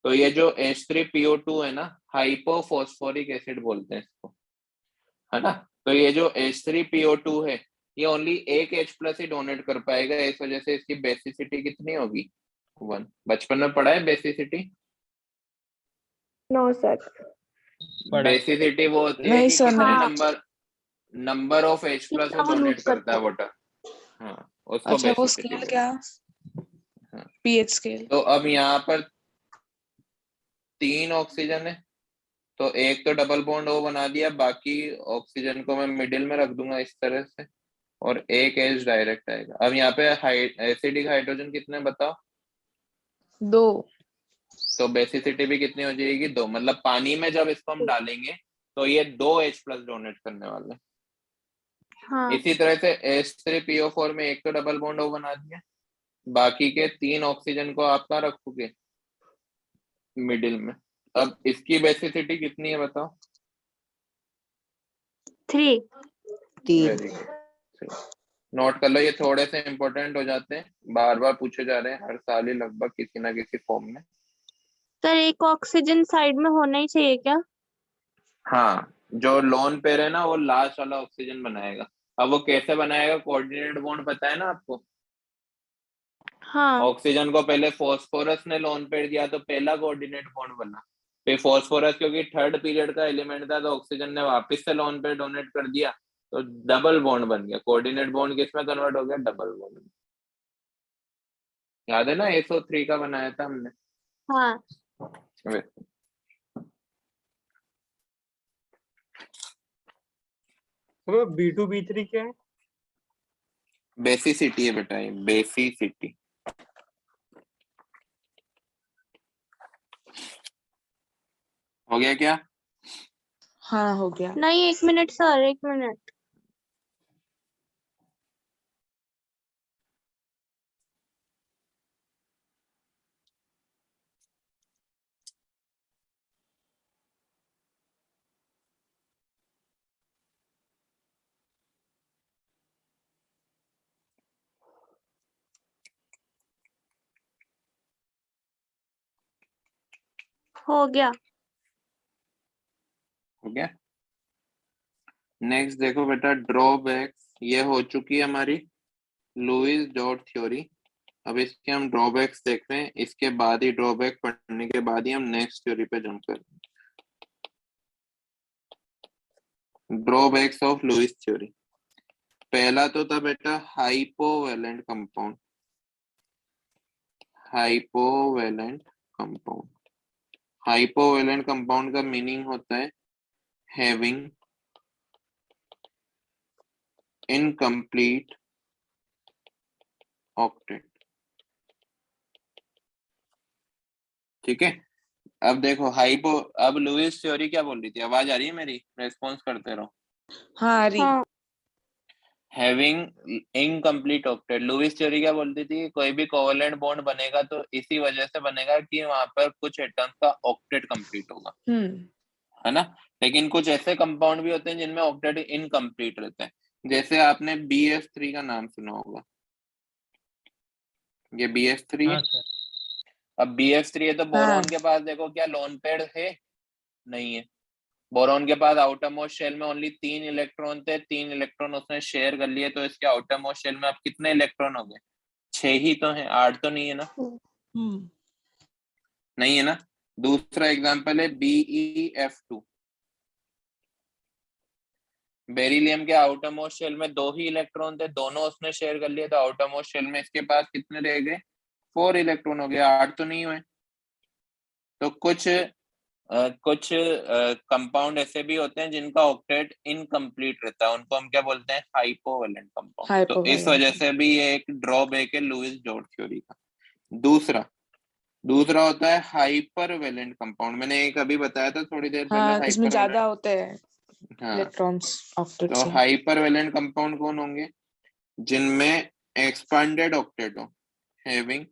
तो ये जो H3PO2 है ना, हाइपोफॉस्फोरिक एसिड बोलते हैं इसको, है ना। तो ये जो H3PO2 है ये ओनली एक H+ ही डोनेट कर पाएगा, इस वजह से इसकी बेसिसिटी कितनी होगी 1। बचपन में पढ़ा है बेसिसिटी? No sir. पढ़ा है। बेसिसिटी वो होती है नहीं कि सर, कितने नहीं। नंबर ऑफ H+ कितना वो डोनेट लूज करता है करता है। वाटर। हाँ, उसको अच्छा वो बेसिसिटी स्केल बोलते क्या? हैं। PH scale. तो अब यहाँ पर 3 ऑक्सीजन है, तो एक तो डबल बॉन्ड O बना दिया, बाकी ऑक्सीजन को मैं मिडिल में रख दूंगा इस तरह से, और एक H डायरेक्ट आएगा। अब यहाँ पे एसिडिक हाइड्रोजन कितने बताओ? 2। तो बेसिसिटी भी कितनी हो जाएगी 2, मतलब पानी में जब इसको हम डालेंगे तो ये 2 H+ डोनेट करने वाले हैं। हाँ। इसी तरह से H3PO4 में एक तो डबल बॉन्ड O बना दिया, बाकी के 3 ऑक्सीजन को आप कहाँ रखोगे? मिडिल में। अब इसकी बेसिसिटी कितनी है बताओ? 3। वेरी गुड, नोट कर लो, ये थोड़े से इंपॉर्टेंट हो जाते हैं, बार बार पूछे जा रहे हैं हर साल ही लगभग किसी ना किसी फॉर्म में। सर एक ऑक्सीजन साइड में होना ही चाहिए क्या? हाँ, जो लोन पेयर है ना वो लास्ट वाला ऑक्सीजन बनाएगा। अब वो कैसे बनाएगा? कोऑर्डिनेट बॉन्ड पता है ना आपको? हाँ। ऑक्सीजन को पहले फास्फोरस ने लोन पेयर दिया तो पहला कोऑर्डिनेट बॉन्ड बना, फिर फास्फोरस क्योंकि थर्ड पीरियड का एलिमेंट था तो ऑक्सीजन ने वापस से लोन पेयर डोनेट कर दिया, तो डबल बॉन्ड बन गया। कोऑर्डिनेट बॉन्ड किसमें कन्वर्ट हो गया? डबल बॉन्ड में। याद है ना SO3 का बनाया था हमने? हाँ। वैसे। तो B2 B3 क्या है? बेसिसिटी है बेटा, ये बेसिसिटी। हो गया क्या? हाँ हो गया। नहीं, 1 मिनट सर, 1 मिनट। हो गया। हो गया। नेक्स्ट देखो बेटा, ड्रॉबैक्स, ये हो चुकी है हमारी लुईस डॉट थ्योरी। अब इसके हम ड्रॉबैक्स देख रहे हैं, इसके बाद ही ड्रॉबैक पढ़ने के बाद ही हम नेक्स्ट थ्योरी पे जंप करेंगे। Drawbacks of Lewis theory. पहला तो था बेटा hypovalent compound. Hypovalent compound, hypovalent compound का मीनिंग होता है हैविंग इनकम्प्लीट ऑक्टेट। ठीक है, अब देखो हाइपो, अब लुईस थ्योरी क्या बोल रही थी? आवाज आ रही है मेरी? रेस्पॉन्स करते रहो। हाँ अरी। हाँ। Having incomplete octet. Lewis theory क्या बोलती थी? कोई भी कोवेलेंट बॉन्ड बनेगा तो इसी वजह से बनेगा कि वहां पर कुछ एटम्स का ऑक्टेट कंप्लीट होगा, है ना। लेकिन कुछ ऐसे कंपाउंड भी होते हैं जिनमें ऑक्टेट इनकम्प्लीट रहते हैं, जैसे आपने BF3 का नाम सुना होगा। ये BF3 है। हाँ सर। अब BF3 है तो बोरॉन के पास देखो क्या लोन पेयर है? नहीं है। बोरॉन के पास आउटर मोस्ट शेल में ओनली 3 इलेक्ट्रॉन थे, 3 इलेक्ट्रॉन उसने शेयर कर लिए, तो इसके आउटर मोस्ट शेल में अब कितने इलेक्ट्रॉन हो गए? 6 ही तो हैं, 8 तो नहीं है ना? नहीं है ना। दूसरा एग्जांपल है BeF2। बेरिलियम के आउटर मोस्ट शेल में 2 ही इलेक्ट्रॉन थे, दोनों उसने शेयर कर लिए, तो आउटर मोस्ट शेल में इसके पास कितने रह गए? 4 इलेक्ट्रॉन हो गए, 8 तो नहीं हुए। तो कुछ कंपाउंड ऐसे भी होते हैं जिनका ऑक्टेट इनकम्प्लीट रहता है, उनको हम क्या बोलते हैं? हाइपोवैलेंट कंपाउंड। तो इस वजह से भी ये एक ड्रॉबैक है लुईस डॉट थ्योरी का। दूसरा होता है हाइपरवैलेंट कंपाउंड। मैंने एक अभी बताया था थोड़ी देर पहले, हाँ इसमें ज्यादा हाइपरवैलेंट। होते हैं हाँ, इलेक्ट्रॉन्स ऑक्टेट तो से। हाइपरवैलेंट कंपाउंड कौन होंगे? जिनमें एक्सपांडेड ऑक्टेट हो, हैविंग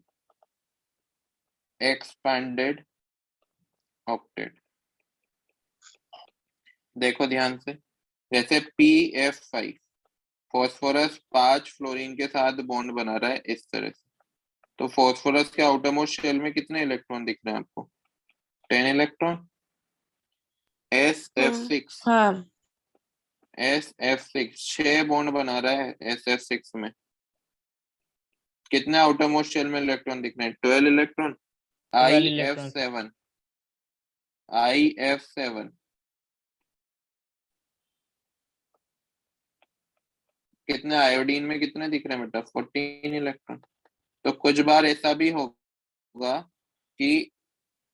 एक्सपांडेड ऑक्टेट। देखो ध्यान से, जैसे PF5, फॉस्फोरस 5 फ्लोरीन के साथ बॉन्ड बना रहा है इस तरह से, तो फॉस्फोरस के आउटरमोस्ट शेल में कितने इलेक्ट्रॉन दिख रहे हैं आपको? 10 इलेक्ट्रॉन। SF6, हाँ SF6 6 बॉन्ड बना रहा है SF6 में। कितने आउटरमोस्ट शेल में इलेक्ट्रॉन दिख रहे हैं? 12 इलेक्ट्रॉन। 12 इलेक्ट्रॉन। IF7 कितने आयोडीन में कितने दिख रहे हैं बेटा? 14 इलेक्ट्रॉन। तो कुछ बार ऐसा भी होगा कि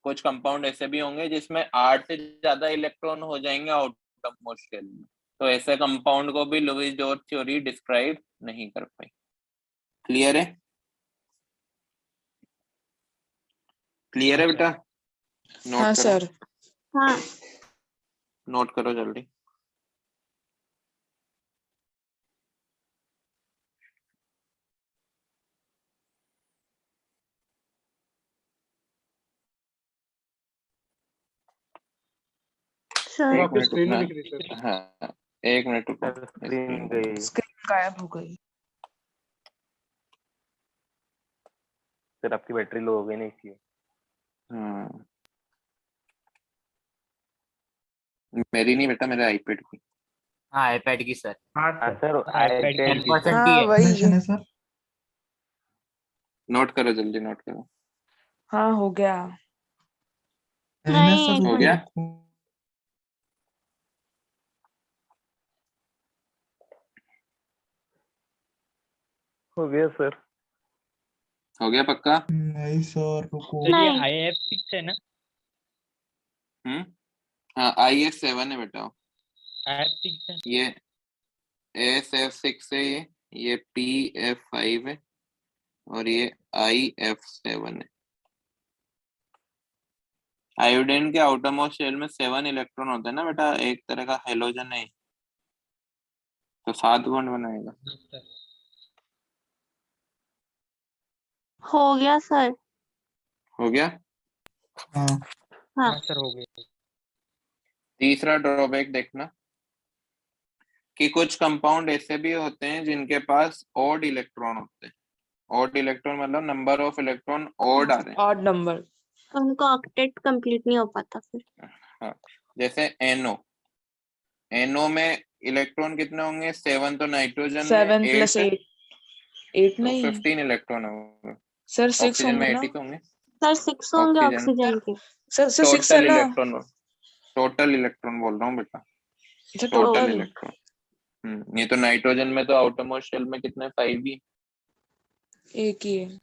कुछ कंपाउंड ऐसे भी होंगे जिसमें 8 से ज्यादा इलेक्ट्रॉन हो जाएंगे आउटरमोस्ट शेल में, तो ऐसे कंपाउंड को भी लुईस डॉर्ट थ्योरी डिस्क्राइब नहीं कर पाई। क्लियर है? क्लियर है बेटा? नोट हाँ करो, सर। हाँ नोट करो जल्दी। सर। एक आपकी मिनट स्क्रीन रुकना। नहीं दिख रही सर। हाँ, एक मिनट रुको। स्क्रीन गई। स्क्रीन गायब हो गई। सर आपकी बैटरी लो हो गई ना इसलिए। हाँ, मेरी नहीं बेटा, मेरे आईपैड की। हाँ आईपैड की सर। हाँ सर iPad की iPad की 10% हाँ की है। वही Explanation है सर। नोट करो जल्दी, नोट करो। हाँ हो गया। नहीं नहीं सर, हो ऊपर गया? लिखो। हो गया सर। हो गया पक्का? नहीं सर, रुको। सर ये नहीं। IF6 है ना? हाँ, IF7 है बेटा। IF6 है। ये SF6 है, ये PF5 है और ये IF7 है। आयोडीन के आउटरमोस्ट शेल में 7 इलेक्ट्रॉन होते हैं ना बेटा, एक तरह का हेलोजन है, तो 7 बॉन्ड बनाएगा। हाँ, सर। हो गया सर। हो गया? हाँ हाँ हाँ सर हो गया। तीसरा ड्रॉबैक देखना कि कुछ कंपाउंड ऐसे भी होते हैं जिनके पास ऑड इलेक्ट्रॉन होते हैं। ऑड इलेक्ट्रॉन मतलब नंबर ऑफ इलेक्ट्रॉन ऑड आ रहे हैं। Odd number. उनका ऑक्टेट कंप्लीट नहीं हो पाता फिर। हाँ, जैसे NO में इलेक्ट्रॉन कितने होंगे? 7, तो नाइट्रोजन में 7 8 + है, 8 8 तो नहीं 15 इलेक्ट्रॉन होंगे। सर 6 ऑक्सीजन में होंगे ना 80 तो होंगे। सर 6 होंगे ऑक्सीजन ऑक्सीजन के। सर 6 है टोटल ना। इलेक्ट्रॉन, टोटल इलेक्ट्रॉन बोल रहा हूँ बेटा, अच्छा टोटल टोटल इलेक्ट्रॉन। ये तो नाइट्रोजन में तो आउटरमोस्ट शेल में कितने? 5 ही, एक ही है।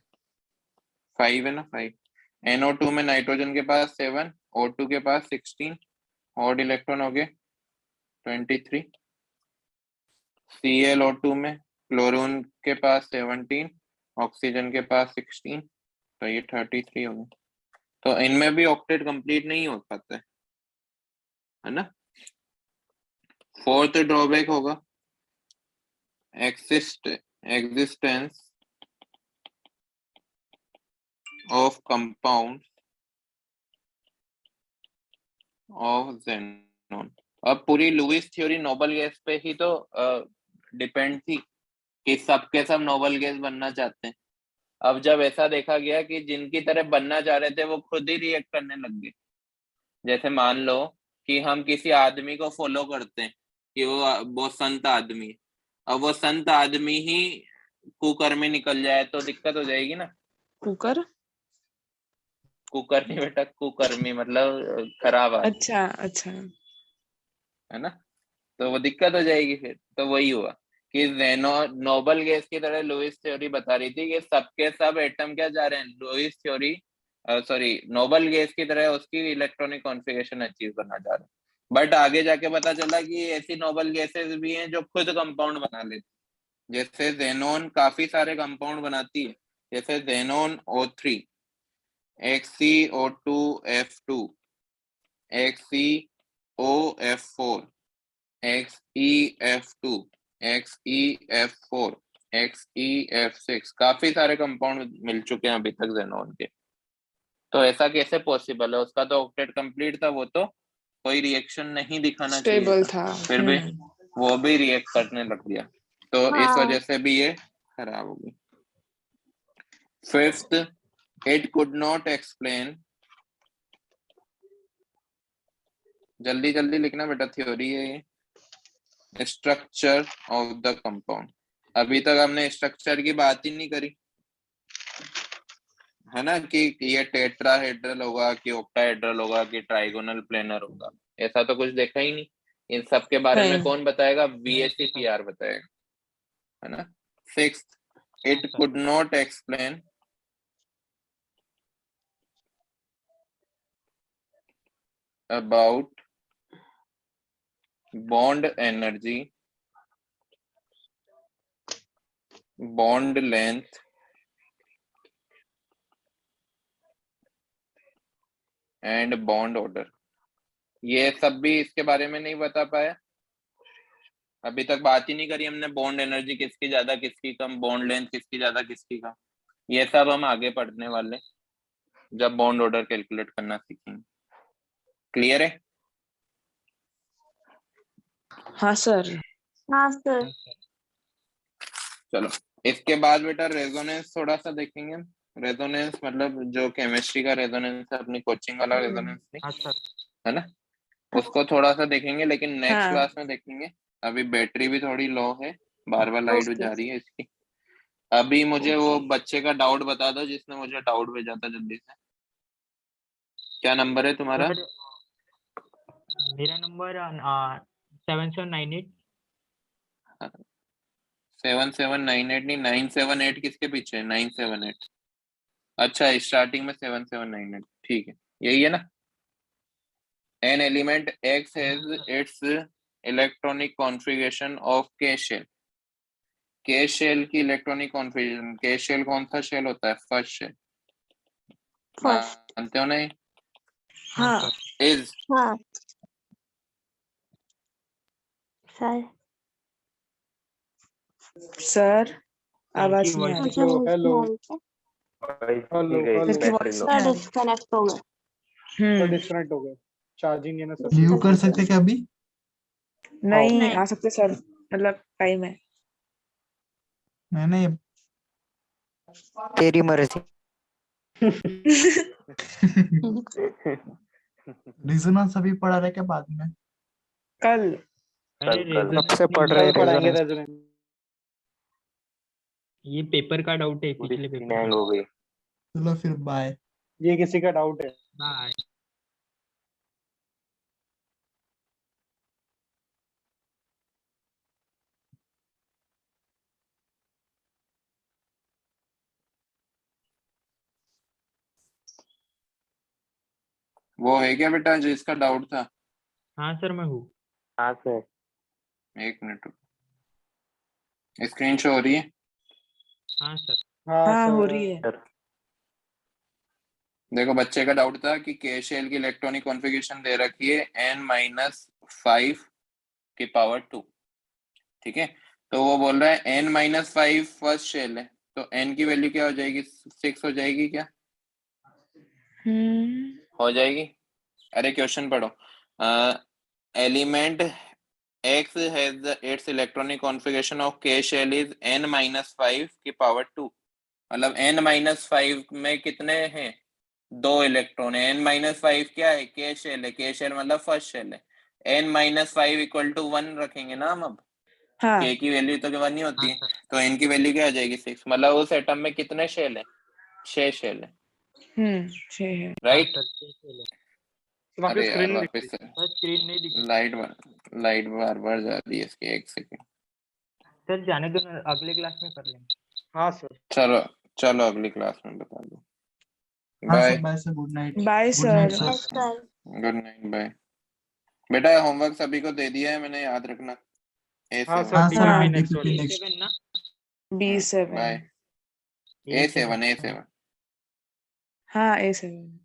5 है ना, 5। NO2 में नाइट्रोजन के पास 7, O2 के पास 16, ऑड इलेक्ट्रॉन हो गए 23। ClO2 में क्लोरीन के पास 17, ऑक्सीजन के पास 16, तो ये 33 हो गए। तो इनमें भी ऑक्टेट कंप्लीट नहीं हो पाता है ना। फोर्थ ड्रॉबैक होगा existence of compounds of xenon। अब पूरी लुईस थ्योरी नोबल गैस पे ही तो डिपेंड थी कि सबके सब नोबल गैस बनना चाहते हैं। अब जब ऐसा देखा गया कि जिनकी तरह बनना चाह रहे थे वो खुद ही रिएक्ट करने लग गए, जैसे मान लो कि हम किसी आदमी को फॉलो करते हैं कि वो संत आदमी है, अब वो संत आदमी ही कुकर्मी निकल जाए तो दिक्कत हो जाएगी ना। कुकर। कुकर नहीं बेटा, कुकर्मी मतलब खराब आदमी, अच्छा अच्छा। है ना, तो वो दिक्कत हो जाएगी फिर। तो वही हुआ कि नोबल गैस की तरह लुईस थ्योरी बता रही थी कि सबके सब एटम क्या जा रहे हैं, Lewis theory sorry noble gas की तरह उसकी इलेक्ट्रॉनिक कॉन्फ़िगरेशन अचीव करना चाह रहे हैं। बट आगे जाके पता चला कि ऐसी नोबल गैसेस भी हैं जो खुद कंपाउंड बना लेती, जैसे जेनोन काफी सारे कंपाउंड बनाती है, जैसे xenon O3, XeO2F2, XeOF4, XeF2, XeF4, XeF6, काफी सारे कंपाउंड मिल चुके हैं अभी तक जेनोन के। तो ऐसा कैसे पॉसिबल है? उसका तो ऑक्टेट कंप्लीट था, वो तो कोई रिएक्शन नहीं दिखाना चाहिए स्टेबल था, था। फिर भी वो भी रिएक्ट करने लग गया, तो इस हाँ। वजह से भी ये खराब हो गई। Fifth, it could not explain, जल्दी जल्दी लिखना बेटा, थ्योरी है ये। Structure of the compound. अभी तक हमने स्ट्रक्चर की बात ही नहीं करी है ना, कि ये टेट्राहेड्रल होगा कि ऑक्टाहेड्रल होगा कि ट्राइगोनल प्लेनर होगा, ऐसा तो कुछ देखा ही नहीं। इन सब के बारे में नहीं। कौन बताएगा? VSEPR बताएगा, है ना। 6th, it could not explain about bond energy, bond length and bond order. ये सब भी इसके बारे में नहीं बता पाया। अभी तक बात ही नहीं करी हमने बॉन्ड एनर्जी किसकी ज्यादा किसकी कम, बॉन्ड लेंथ किसकी ज्यादा किसकी कम। ये सब हम आगे पढ़ने वाले जब बॉन्ड ऑर्डर कैलकुलेट करना सीखेंगे। क्लियर है? हाँ सर। हाँ सर। चलो इसके बाद बेटा रेजोनेंस थोड़ा सा देखेंगे। रेजोनेंस मतलब जो केमिस्ट्री का रेजोनेंस है, अपनी कोचिंग वाला रेजोनेंस नहीं, है ना, उसको थोड़ा सा देखेंगे, लेकिन नेक्स्ट हाँ। क्लास में देखेंगे। अभी बैटरी भी थोड़ी लो है, बार बार लाइट जा रही है इसकी। अभी मुझे वो बच्चे का डाउट बता दो जिसने मुझे डाउट भेजा था, जल्दी से। क्या नंबर है तुम्हारा? मेरा नंबर 7798। 7798 नहीं, 978 किसके पीछे है? 978। अच्छा स्टार्टिंग में 7798, ठीक है, यही है ना। An element X has its electronic configuration of K shell। K shell की इलेक्ट्रॉनिक कॉन्फ़िगरेशन, K shell कौन सा शेल होता है? First shell, first. जानते हो नहीं? हाँ Is हाँ सर। सर आवाज नहीं आ रही। मुझे नहीं हेलो। आ रही क्या? हेलो सर की वॉइस नहीं सर आ रही। डिस्कनेक्ट हो गए। तो डिस्कनेक्ट हो गए, चार्जिंग है ना सब। लीव कर सकते क्या अभी? नहीं नहीं। आ सकते सर, मतलब टाइम है। नहीं तेरी मर्जी। रेजोनेंस अभी पढ़ा रहे क्या बाद में? कल। अरे कब से पढ़ कल रहे पढ़ाएंगे हैं? रेजोनेंस। ये पेपर का डाउट है, पिछले पेपर का। हो गई। चलो फिर बाय। ये किसी का डाउट है? बाय। वो है क्या बेटा जिसका डाउट था? हाँ सर मैं हूँ। हाँ सर। एक मिनट, स्क्रीन शो हो रही है? हाँ सर। हाँ हो रही है। देखो बच्चे का डाउट था कि के शेल की इलेक्ट्रॉनिक कॉन्फ़िगरेशन दे रखी है n-5 की पावर 2, ठीक है। तो वो बोल रहा है n-5 फर्स्ट शेल है, तो n की वैल्यू क्या हो जाएगी? 6 हो जाएगी क्या? हो जाएगी। अरे क्वेश्चन पढ़ो। Element X has its electronic configuration of K shell is n-5 की पावर 2। मतलब n-5 में कितने हैं? 2 इलेक्ट्रॉन है। n-5 क्या है? K शेल है। K शेल मतलब फर्स्ट शेल है। n-5 इक्वल टू 1 रखेंगे ना हम अब। हाँ। K की वैल्यू तो 1 ही होती है, तो n की वैल्यू क्या आ जाएगी? 6। मतलब उस एटम में कितने शेल है? 6 शेल है, 6 है। राइट। वापस अरे यार स्क्रीन वापस स्क्रीन नहीं दिख रही। लाइट बार बार जा रही है इसकी, एक सेकंड। सर जाने दो ना, अगले क्लास में कर लेंगे। हाँ सर। चलो चलो अगली क्लास में बता दो। हाँ bye sir bye sir, good night. Bye good night sir. Sir. Good night bye. बेटा होमवर्क सभी को दे दिया है मैंने, याद रखना। हाँ A7 सर, हाँ ठीक सर है। मैं नेक्स्ट DPP वाले। नेक्स्ट। A7 ना? B7। बाय। A7 हाँ A7।